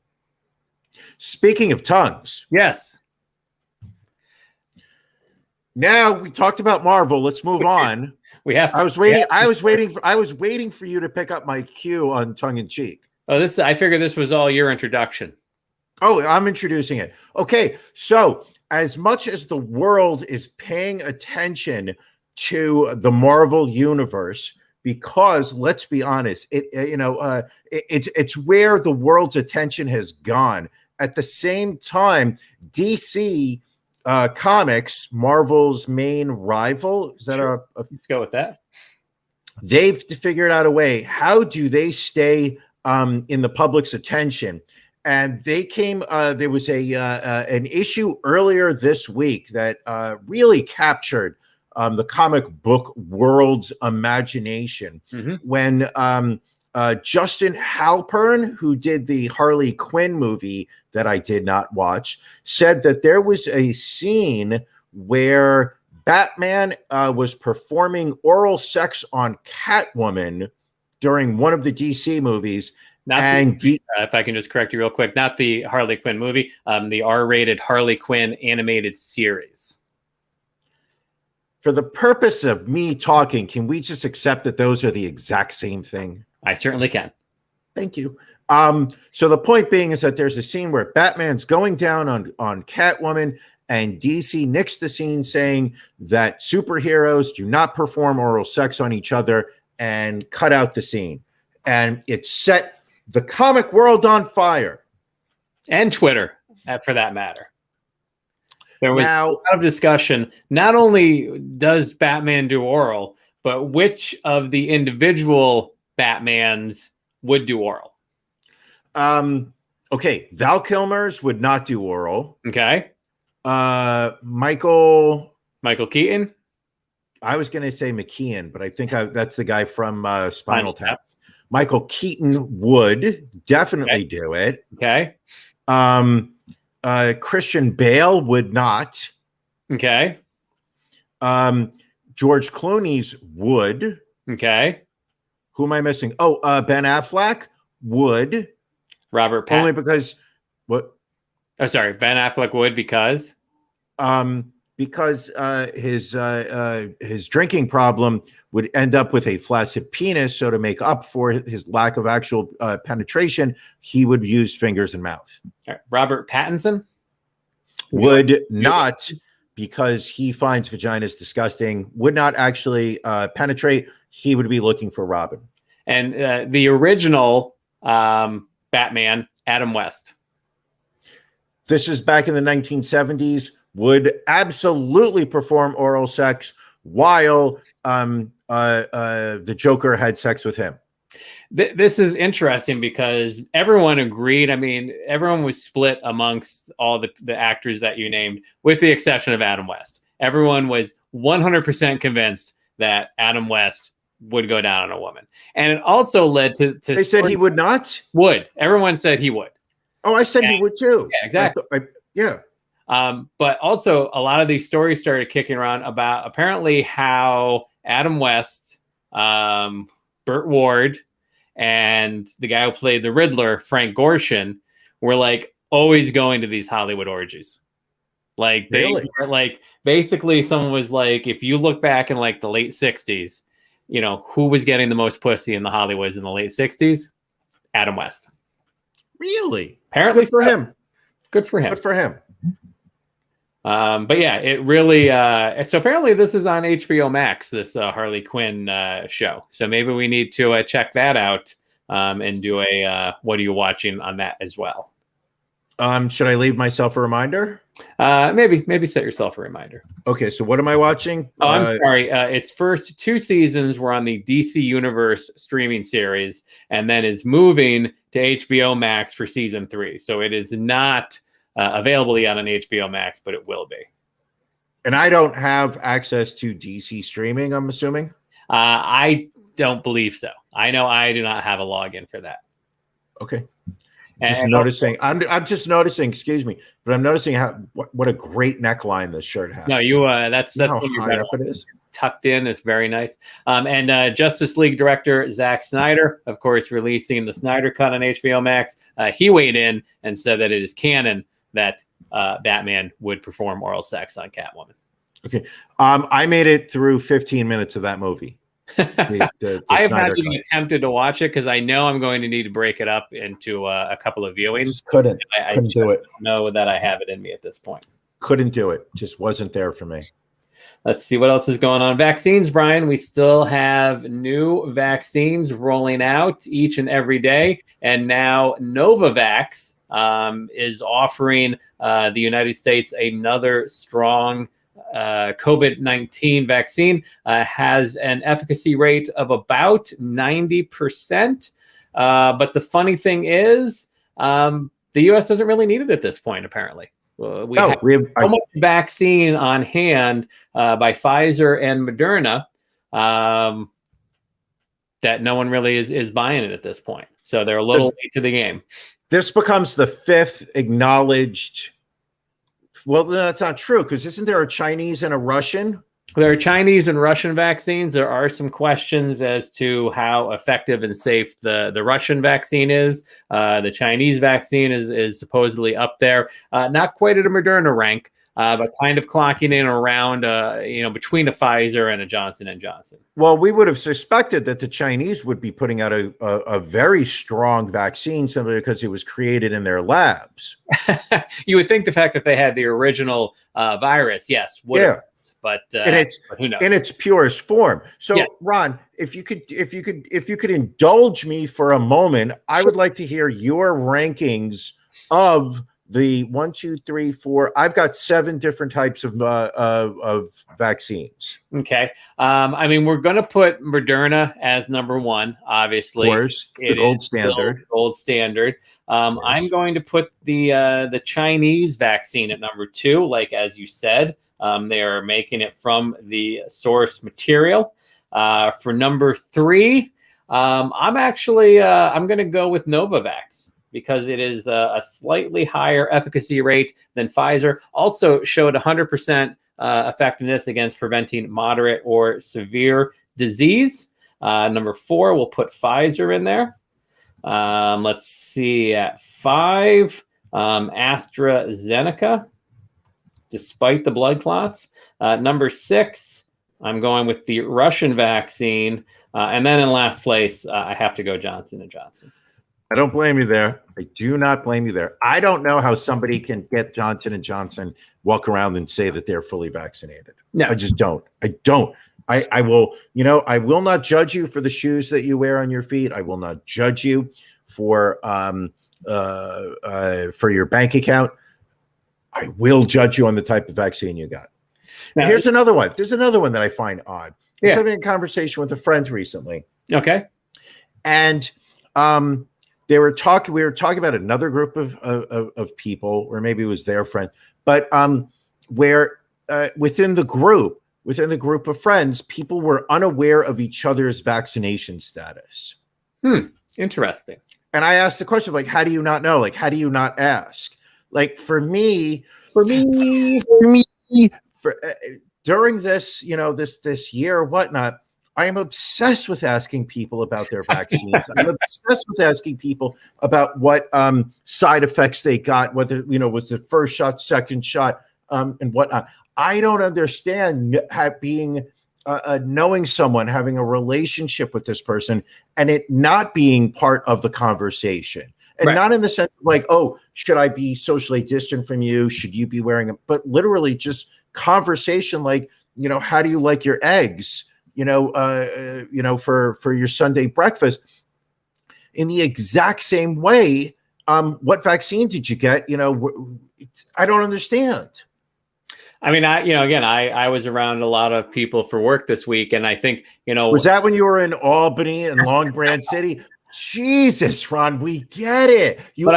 Speaking of tongues. Yes. Now we talked about Marvel. Let's move on. We have to, I was waiting for you to pick up my cue on tongue in cheek. Oh, I figured this was all your introduction. Oh, I'm introducing it. Okay. So as much as the world is paying attention to the Marvel universe, because let's be honest, it's where the world's attention has gone. At the same time, DC Comics, Marvel's main rival, is that let's go with that. They've figured out a way. How do they stay in the public's attention? And they came. There was an issue earlier this week that really captured the comic book world's imagination. When Justin Halpern, who did the Harley Quinn movie that I did not watch, said that there was a scene where Batman was performing oral sex on Catwoman during one of the DC movies. If I can just correct you real quick, not the Harley Quinn movie, the R-rated Harley Quinn animated series. For the purpose of me talking, can we just accept that those are the exact same thing? I certainly can. Thank you. So the point being is that there's a scene where Batman's going down on Catwoman, and DC nixed the scene saying that superheroes do not perform oral sex on each other and cut out the scene. And it set the comic world on fire. And Twitter, for that matter. There was Now, a lot of discussion. Not only does Batman do oral, but which of the individual Batmans would do oral? Okay, Val Kilmer's would not do oral. Okay. Michael Keaton? I was going to say McKeon, but I think that's the guy from Spinal Tap. Michael Keaton would definitely do it. Okay. Christian Bale would not. Okay. George Clooney's would. Okay. Who am I missing? Oh, Ben Affleck would. Robert Pattinson. Only because what? Oh, sorry. Ben Affleck would because his drinking problem would end up with a flaccid penis. So to make up for his lack of actual penetration, he would use fingers and mouth. Right. Robert Pattinson would not, because he finds vaginas disgusting, would not actually penetrate. He would be looking for Robin. And the original Batman, Adam West. This is back in the 1970s, would absolutely perform oral sex while the Joker had sex with him. This is interesting because everyone agreed. I mean, everyone was split amongst all the actors that you named, with the exception of Adam West. Everyone was 100% convinced that Adam West would go down on a woman. And it also led to they said he would not? Would. Everyone said he would. Oh, I said he would too. Yeah, exactly. Yeah. But also a lot of these stories started kicking around about apparently how Adam West, Burt Ward, and the guy who played the Riddler, Frank Gorshin, were like always going to these Hollywood orgies. Like they were like, basically someone was like, if you look back in like the late 60s, you know, who was getting the most pussy in the Hollywoods in the late 60s? Adam West. Really? Apparently good for him. Good for him. Good for him. But yeah, it really, so apparently this is on HBO Max, this Harley Quinn show. So maybe we need to check that out and do a, what are you watching on that as well? Should I leave myself a reminder? Maybe set yourself a reminder. Okay. So what am I watching? Oh, I'm sorry. Its first 2 seasons were on the DC Universe streaming series, and then is moving to HBO Max for season 3. So it is not available yet on HBO Max, but it will be. And I don't have access to DC streaming, I'm assuming? I don't believe so. I know I do not have a login for that. Okay. I'm just noticing, excuse me, but I'm noticing what a great neckline this shirt has. No, that's how high up it is. It's tucked in. It's very nice. And Justice League director Zack Snyder, of course, releasing the Snyder Cut on HBO Max. He weighed in and said that it is canon that Batman would perform oral sex on Catwoman. Okay. I made it through 15 minutes of that movie. I have not even attempted to watch it because I know I'm going to need to break it up into a couple of viewings. Just couldn't do it. Know that I have it in me at this point. Couldn't do it. Just wasn't there for me. Let's see what else is going on. Vaccines, Brian. We still have new vaccines rolling out each and every day. And now Novavax is offering the United States another strong COVID-19 vaccine. Has an efficacy rate of about 90%. But the funny thing is, the U.S. doesn't really need it at this point, apparently. We have so much vaccine on hand by Pfizer and Moderna that no one really is buying it at this point. So they're a little late to the game. This becomes the fifth acknowledged. Well, that's not true, because isn't there a Chinese and a Russian? There are Chinese and Russian vaccines. There are some questions as to how effective and safe the Russian vaccine is. The Chinese vaccine is supposedly up there, not quite at a Moderna rank, but kind of clocking in around, between a Pfizer and a Johnson & Johnson. Well, we would have suspected that the Chinese would be putting out a very strong vaccine simply because it was created in their labs. You would think the fact that they had the original virus, yes, would have. But who knows? In its purest form. So, yeah. Ron, if you could indulge me for a moment, I would like to hear your rankings of the 1, 2, 3, 4. I've got 7 different types of vaccines. Okay. We're going to put Moderna as number 1, obviously. Of course, the gold standard. Gold standard. Yes. I'm going to put the Chinese vaccine at number 2, like as you said. They are making it from the source material. For number 3, I'm going to go with Novavax because it is a slightly higher efficacy rate than Pfizer. Also showed 100% effectiveness against preventing moderate or severe disease. Number 4, we'll put Pfizer in there. Let's see, at 5, AstraZeneca. Despite the blood clots. Number 6, I'm going with the Russian vaccine. And then in last place, I have to go Johnson & Johnson. I don't blame you there. I do not blame you there. I don't know how somebody can get Johnson & Johnson, walk around and say that they're fully vaccinated. No. I just don't. I don't. I will, I will not judge you for the shoes that you wear on your feet. I will not judge you for your bank account. I will judge you on the type of vaccine you got. Now, here's another one. There's another one that I find odd. I was having a conversation with a friend recently. Okay. And we were talking about another group of people, or maybe it was their friend, but where within the group of friends, people were unaware of each other's vaccination status. Interesting. And I asked the question, like, how do you not know? Like, how do you not ask? Like for me, during this, this year or whatnot, I am obsessed with asking people about their vaccines. I'm obsessed with asking people about what side effects they got, whether, was the first shot, second shot, and whatnot. I don't understand knowing someone, having a relationship with this person, and it not being part of the conversation. And not in the sense of like, oh, should I be socially distant from you? Should you be wearing them? But literally just conversation like, how do you like your eggs? For your Sunday breakfast. In the exact same way, what vaccine did you get? I don't understand. I was around a lot of people for work this week, and I think, was that when you were in Albany and Long Branch City? Jesus, Ron, we get it. You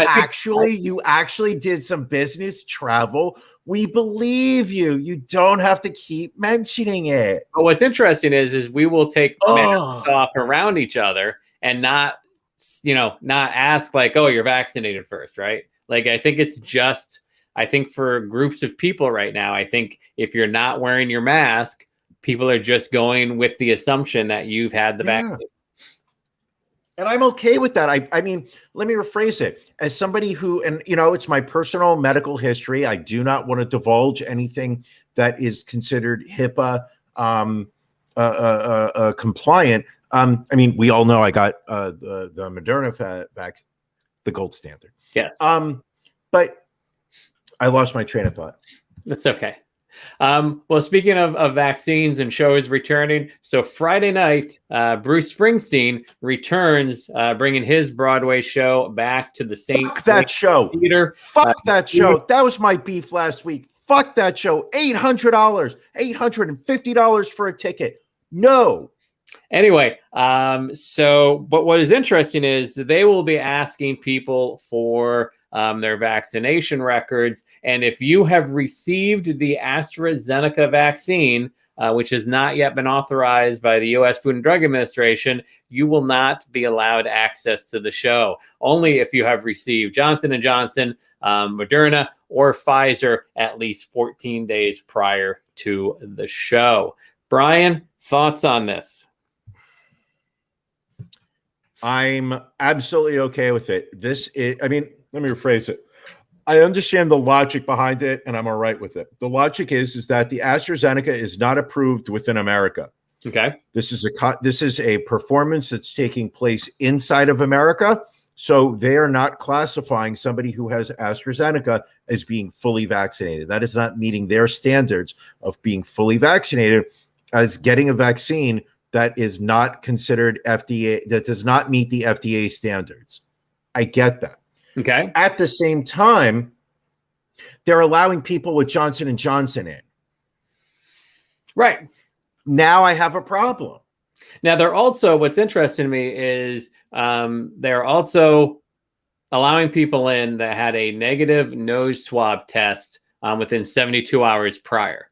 actually did some business travel. We believe you. You don't have to keep mentioning it. But what's interesting is we will take masks off around each other and not ask like, oh, you're vaccinated first, right? Like, I think it's just, for groups of people right now, I think if you're not wearing your mask, people are just going with the assumption that you've had the vaccine. And I'm okay with that. I mean, let me rephrase it. As somebody who, and it's my personal medical history. I do not want to divulge anything that is considered HIPAA compliant. We all know I got the Moderna vaccine, the gold standard. Yes. But I lost my train of thought. That's okay. Well, speaking of vaccines and shows returning, so Friday night, Bruce Springsteen returns, bringing his Broadway show back to the St. Fuck that show. Theater. Fuck that show. That was my beef last week. Fuck that show. $800, $850 for a ticket. No. Anyway, but what is interesting is they will be asking people for their vaccination records. And if you have received the AstraZeneca vaccine, which has not yet been authorized by the U.S. Food and Drug Administration, you will not be allowed access to the show. Only if you have received Johnson & Johnson, Moderna, or Pfizer at least 14 days prior to the show. Brian, thoughts on this? I'm absolutely okay with it. Let me rephrase it. I understand the logic behind it, and I'm all right with it. The logic is that the AstraZeneca is not approved within America. Okay. This is a performance that's taking place inside of America, so they are not classifying somebody who has AstraZeneca as being fully vaccinated. That is not meeting their standards of being fully vaccinated as getting a vaccine that is not considered FDA, that does not meet the FDA standards. I get that. Okay. At the same time, they're allowing people with Johnson & Johnson in. Right. Now I have a problem. Now, they're also, what's interesting to me is they're also allowing people in that had a negative nose swab test within 72 hours prior.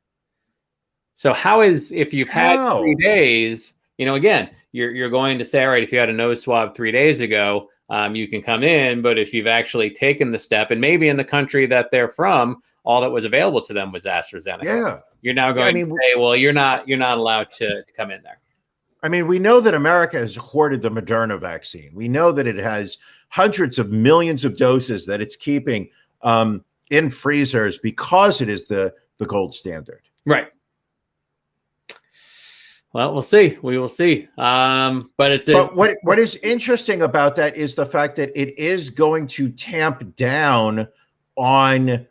So if you've had 3 days, again, you're going to say, all right, if you had a nose swab 3 days ago, you can come in. But if you've actually taken the step, and maybe in the country that they're from, all that was available to them was AstraZeneca. Yeah. You're now going to say, well, you're not allowed to come in there. I mean, we know that America has hoarded the Moderna vaccine. We know that it has hundreds of millions of doses that it's keeping in freezers because it is the gold standard. Right. Well, we'll see. We will see. But what is interesting about that is the fact that it is going to tamp down on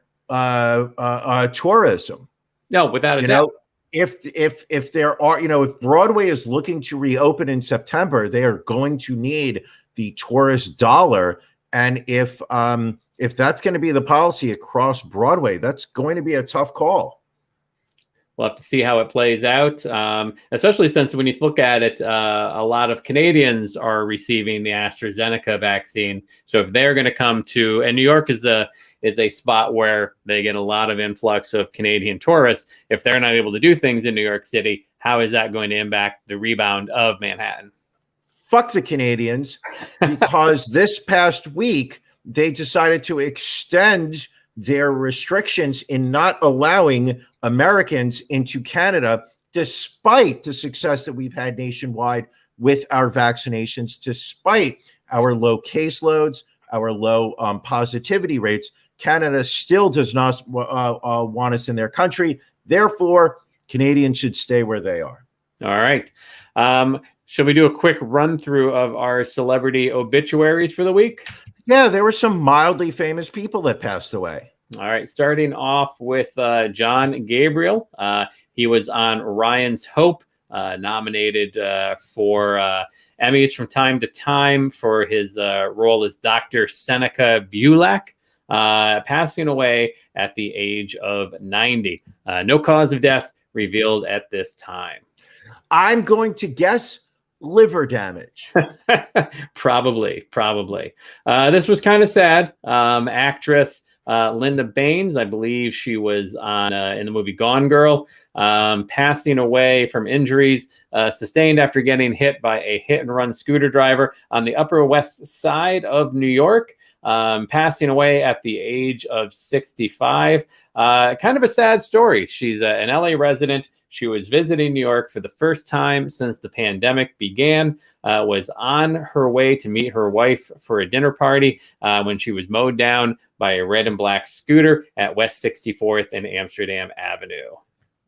tourism. No, without a doubt. If there are, if Broadway is looking to reopen in September, they are going to need the tourist dollar. And if that's going to be the policy across Broadway, that's going to be a tough call. We'll have to see how it plays out, especially since when you look at it, a lot of Canadians are receiving the AstraZeneca vaccine. So if they're going to come to, and New York is a spot where they get a lot of influx of Canadian tourists. If they're not able to do things in New York City, how is that going to impact the rebound of Manhattan? Fuck the Canadians, because this past week, they decided to extend their restrictions in not allowing Americans into Canada, despite the success that we've had nationwide with our vaccinations, despite our low caseloads, our low positivity rates. Canada still does not want us in their country. Therefore, Canadians should stay where they are. All right. Shall we do a quick run through of our celebrity obituaries for the week? Yeah, there were some mildly famous people that passed away. All right, starting off with John Gabriel. He was on Ryan's Hope, nominated for Emmys from time to time for his role as Dr. Seneca Bulak, passing away at the age of 90. No cause of death revealed at this time. I'm going to guess liver damage. Probably. This was kind of sad. Actress Linda Baines, I believe she was on in the movie Gone Girl, passing away from injuries sustained after getting hit by a hit-and-run scooter driver on the Upper West Side of New York, passing away at the age of 65. Kind of a sad story. She's an LA resident. She was visiting New York for the first time since the pandemic began, was on her way to meet her wife for a dinner party when she was mowed down by a red and black scooter at West 64th and Amsterdam Avenue.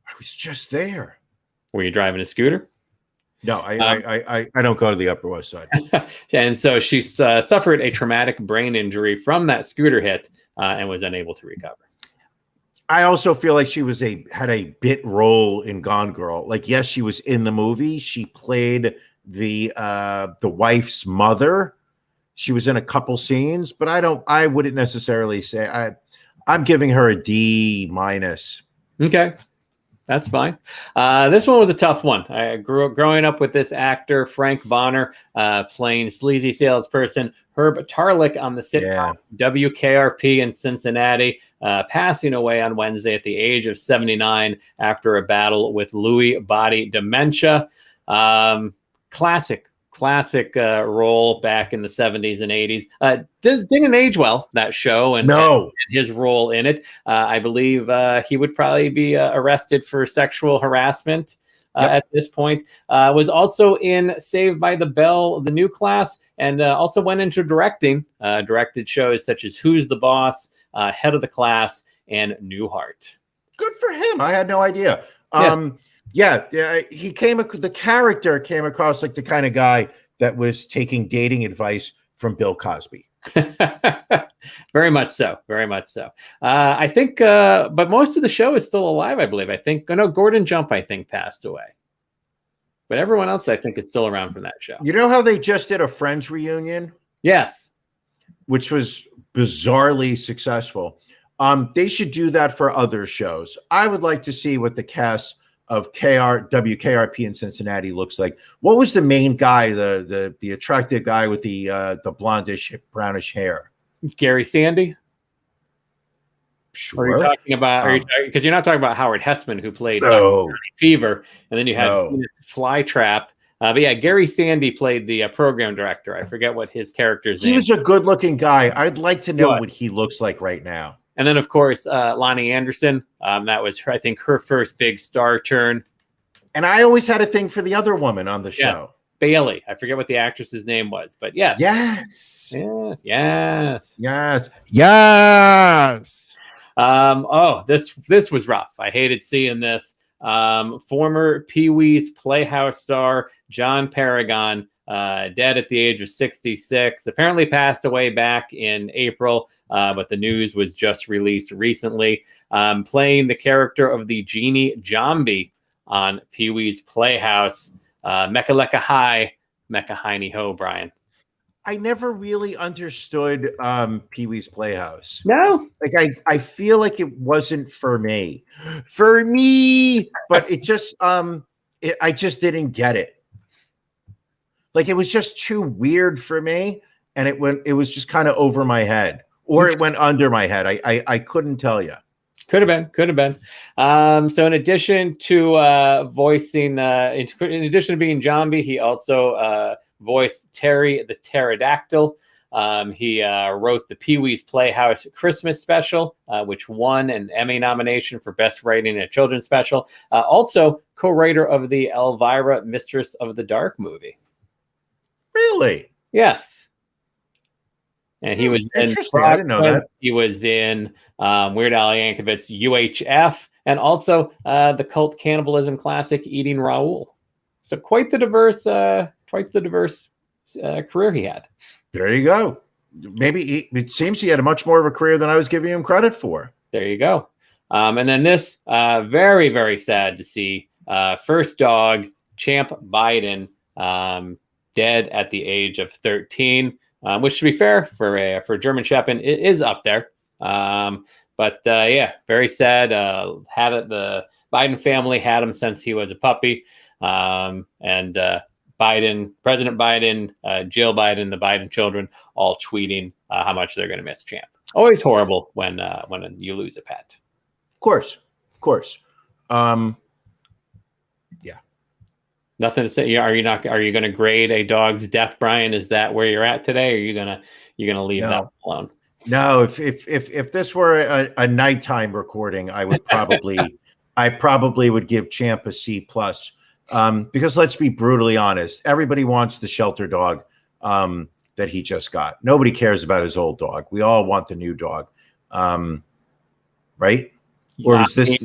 I was just there. Were you driving a scooter? No, I don't go to the Upper West Side. And so she suffered a traumatic brain injury from that scooter hit and was unable to recover. I also feel like she had a bit role in Gone Girl. Like, yes, she was in the movie. She played the wife's mother. She was in a couple scenes, but I wouldn't necessarily say I'm giving her a D-. Okay. That's fine. This one was a tough one. I grew up growing up with this actor, Frank Bonner, playing sleazy salesperson Herb Tarlick on the sitcom WKRP in Cincinnati, passing away on Wednesday at the age of 79 after a battle with Lewy body dementia. Classic role back in the 70s and 80s. Didn't age well, that show, and his role in it. I believe he would probably be arrested for sexual harassment at this point. Was also in Saved by the Bell, the new class, and also went into directing. Directed shows such as Who's the Boss, Head of the Class, and Newhart. Good for him. I had no idea. The character came across like the kind of guy that was taking dating advice from Bill Cosby. Very much so. I think, but most of the show is still alive, I believe. I think, Gordon Jump, I think, passed away. But everyone else, I think, is still around from that show. You know how they just did a Friends reunion? Yes. Which was bizarrely successful. They should do that for other shows. I would like to see what the cast of WKRP in Cincinnati looks like. What was the main guy, the attractive guy with the blondish, brownish hair? Gary Sandy? Sure. Are you talking about, because you're not talking about Howard Hessman, who played Fever, and then you had Flytrap. But yeah, Gary Sandy played the program director. I forget what his character's name. He was a good-looking guy. I'd like to know what he looks like right now. And then, of course, Lonnie Anderson. That was, I think, her first big star turn. And I always had a thing for the other woman on the show. Bailey. I forget what the actress's name was, but yes. This was rough. I hated seeing this. Former Pee-wee's Playhouse star John Paragon, dead at the age of 66, apparently passed away back in April. But the news was just released recently. Playing the character of the genie Jambi on Pee-wee's Playhouse. Mecca Lecca High, Mecca Hiney Ho, Brian. I never really understood Pee-wee's Playhouse. No? Like I feel like it wasn't for me. But it just I just didn't get it. Like it was just too weird for me, and it was just kind of over my head. Or it went under my head. I couldn't tell you. Could have been. So in addition to voicing, in addition to being Jambi, he also voiced Terry the Pterodactyl. He wrote the Pee-wee's Playhouse Christmas special, which won an Emmy nomination for Best Writing in a Children's Special. Also co-writer of the Elvira Mistress of the Dark movie. Really? Yes. And he was interesting. I didn't know that. He was in Weird Al Yankovic's UHF, and also the cult cannibalism classic Eating Raoul. So quite the diverse career he had. There you go. Maybe it seems he had a much more of a career than I was giving him credit for. There you go. And then this very, very sad to see. First dog, Champ Biden, dead at the age of 13. Which, to be fair, for German Shepherd, it is up there. But very sad. The Biden family had him since he was a puppy. And President Biden, Jill Biden, the Biden children, all tweeting how much they're going to miss Champ. Always horrible when you lose a pet. Of course. Nothing to say. Are you going to grade a dog's death, Brian? Is that where you're at today? Or are you gonna leave that alone? No. If this were a nighttime recording, I would probably would give Champ a C+. Because let's be brutally honest, everybody wants the shelter dog that he just got. Nobody cares about his old dog. We all want the new dog, right? Or is this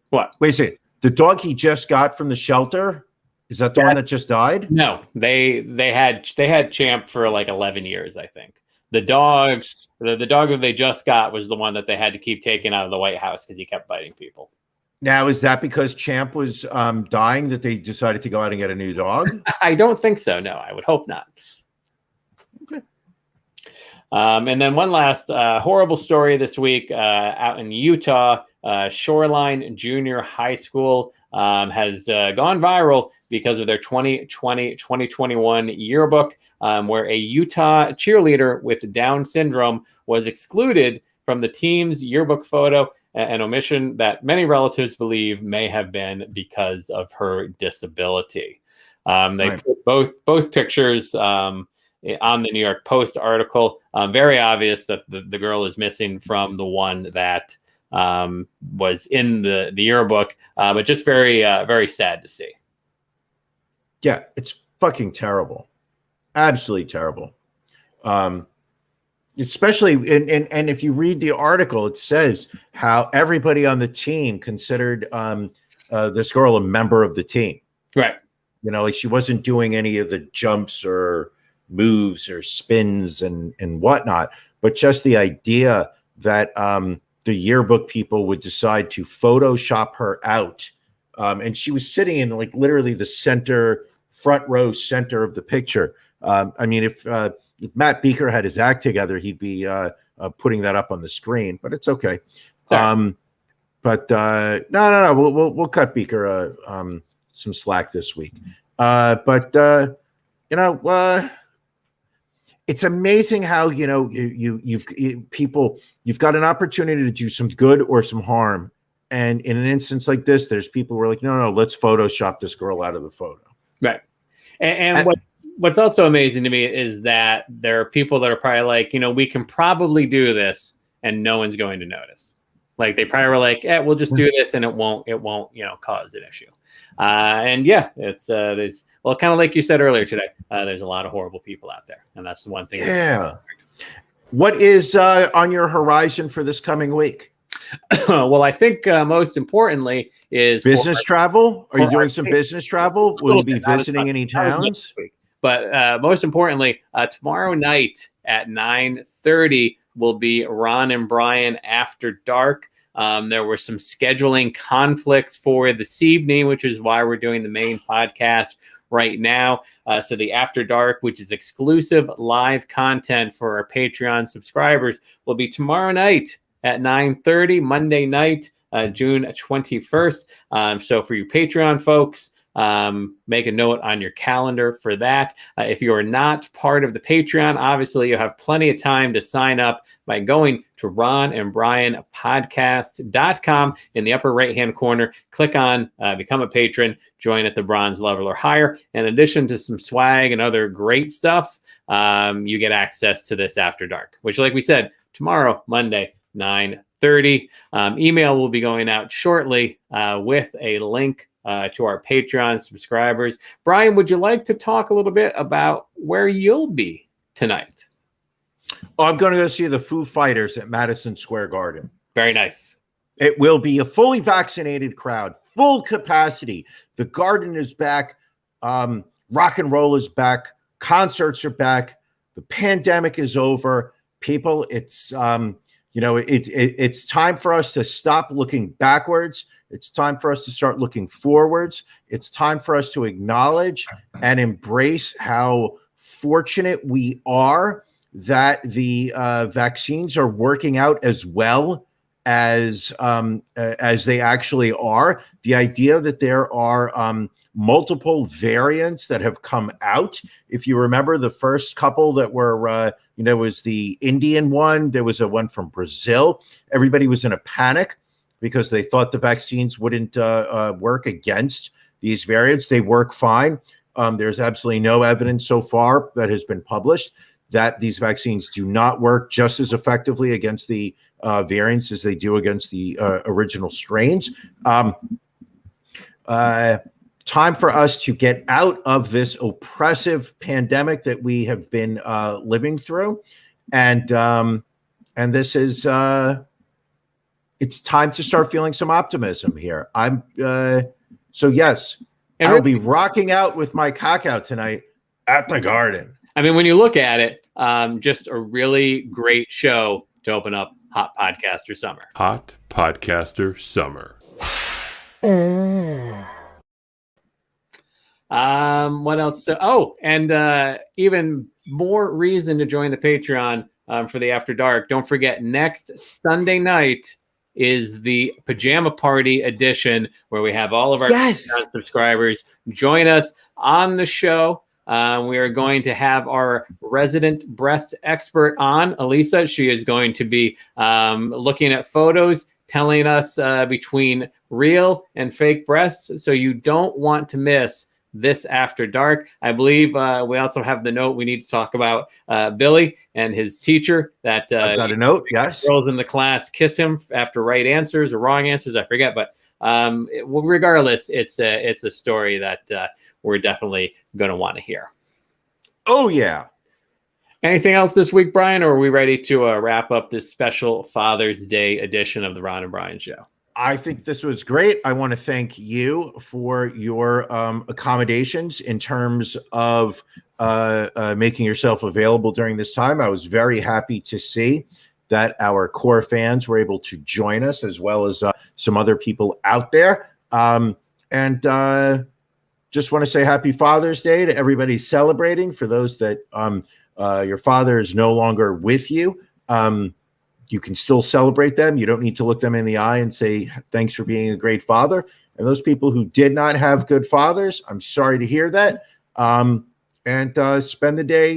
what? Wait a second. The dog he just got from the shelter, is that the one that just died? No, they had Champ for like 11 years, I think. The dog that they just got was the one that they had to keep taking out of the White House because he kept biting people. Now, is that because Champ was dying that they decided to go out and get a new dog? I don't think so. No, I would hope not. Okay. And then one last horrible story this week out in Utah. Shoreline Junior High School has gone viral because of their 2020-2021 yearbook, where a Utah cheerleader with Down syndrome was excluded from the team's yearbook photo, an omission that many relatives believe may have been because of her disability. They put both pictures on the New York Post article. Very obvious that the girl is missing from the one that was in the yearbook, but just very sad to see. Yeah, it's fucking terrible. Absolutely terrible. Especially, and if you read the article, it says how everybody on the team considered this girl a member of the team. Right. You know, like she wasn't doing any of the jumps or moves or spins and whatnot, but just the idea that the yearbook people would decide to Photoshop her out. And she was sitting in like literally the front row center of the picture. I mean, if Matt Beaker had his act together, he'd be putting that up on the screen, but it's okay. No. We'll cut Beaker some slack this week. It's amazing how, you've got an opportunity to do some good or some harm. And in an instance like this, there's people who are like, no, let's Photoshop this girl out of the photo. Right. And what's also amazing to me is that there are people that are probably like, we can probably do this and no one's going to notice. Like they probably were like, we'll just do this and it won't, cause an issue. It's there's kind of like you said earlier today, there's a lot of horrible people out there, and that's the one thing. Yeah. What is on your horizon for this coming week? Well, I think most importantly is business travel. Are you doing some business travel? Will you be visiting any towns? But most importantly, tomorrow night at 9:30 will be Ron and Brian After Dark. There were some scheduling conflicts for this evening, which is why we're doing the main podcast right now. So the After Dark, which is exclusive live content for our Patreon subscribers, will be tomorrow night at 9:30, Monday night, June 21st. So for you Patreon folks, make a note on your calendar for that. If you are not part of the Patreon, obviously you have plenty of time to sign up by going to ronandbrianpodcast.com. In the upper right-hand corner, click on Become a Patron, join at the bronze level or higher. In addition to some swag and other great stuff, you get access to this After Dark, which, like we said, tomorrow, Monday, 9:30. Email will be going out shortly with a link to our Patreon subscribers. Brian, would you like to talk a little bit about where you'll be tonight? I'm going to go see the Foo Fighters at Madison Square Garden. Very nice. It will be a fully vaccinated crowd, full capacity. The Garden is back. Rock and roll is back. Concerts are back. The pandemic is over. People, it's it's time for us to stop looking backwards. It's time for us to start looking forwards. It's time for us to acknowledge and embrace how fortunate we are that the vaccines are working out as well as they actually are. The idea that there are multiple variants that have come out. If you remember the first couple that were, was the Indian one. There was a one from Brazil. Everybody was in a panic because they thought the vaccines wouldn't work against these variants. They work fine. There's absolutely no evidence so far that has been published that these vaccines do not work just as effectively against the variants as they do against the original strains. Time for us to get out of this oppressive pandemic that we have been living through. And this is, it's time to start feeling some optimism here. So yes, I'll be rocking out with my cock out tonight at the Garden. I mean, when you look at it, just a really great show to open up Hot Podcaster Summer. Hot Podcaster Summer. What else? And even more reason to join the Patreon for the After Dark. Don't forget, next Sunday night is the Pajama Party edition, where we have all of our Yes. Patreon subscribers join us on the show. We are going to have our resident breast expert on, Elisa. She is going to be looking at photos, telling us between real and fake breasts. So you don't want to miss this After Dark. I believe we also have the note we need to talk about Billy and his teacher. That I've got a note. Yes. Girls in the class kiss him after right answers or wrong answers. I forget, but regardless, it's a story that we're definitely going to want to hear. Oh, yeah. Anything else this week, Brian, or are we ready to wrap up this special Father's Day edition of the Ron and Brian Show? I think this was great. I want to thank you for your accommodations in terms of making yourself available during this time. I was very happy to see that our core fans were able to join us, as well as some other people out there. And just want to say happy Father's Day to everybody celebrating. For those that your father is no longer with you, you can still celebrate them. You don't need to look them in the eye and say, thanks for being a great father. And those people who did not have good fathers, I'm sorry to hear that. And spend the day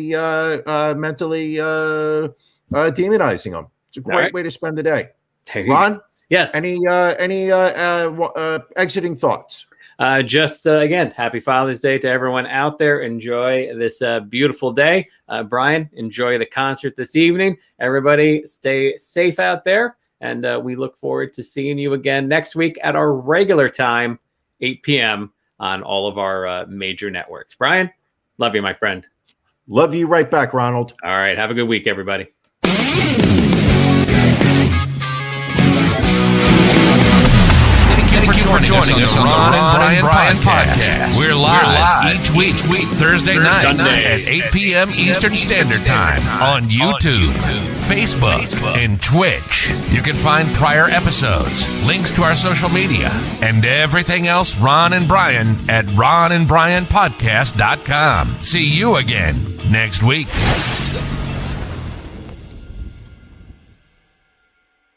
mentally demonizing them. It's a great way to spend the day. Ron? Yes. Any exiting thoughts? Again, happy Father's Day to everyone out there. Enjoy this beautiful day. Brian, enjoy the concert this evening. Everybody stay safe out there. And we look forward to seeing you again next week at our regular time, 8 p.m. on all of our major networks. Brian, love you, my friend. Love you right back, Ronald. All right. Have a good week, everybody. Thank you for joining us on the Ron and Brian podcast. We're live each week, Thursday nights at 8 p.m. Eastern Standard Time on YouTube, Facebook, and Twitch. You can find prior episodes, links to our social media, and everything else Ron and Brian at ronandbrianpodcast.com. See you again next week.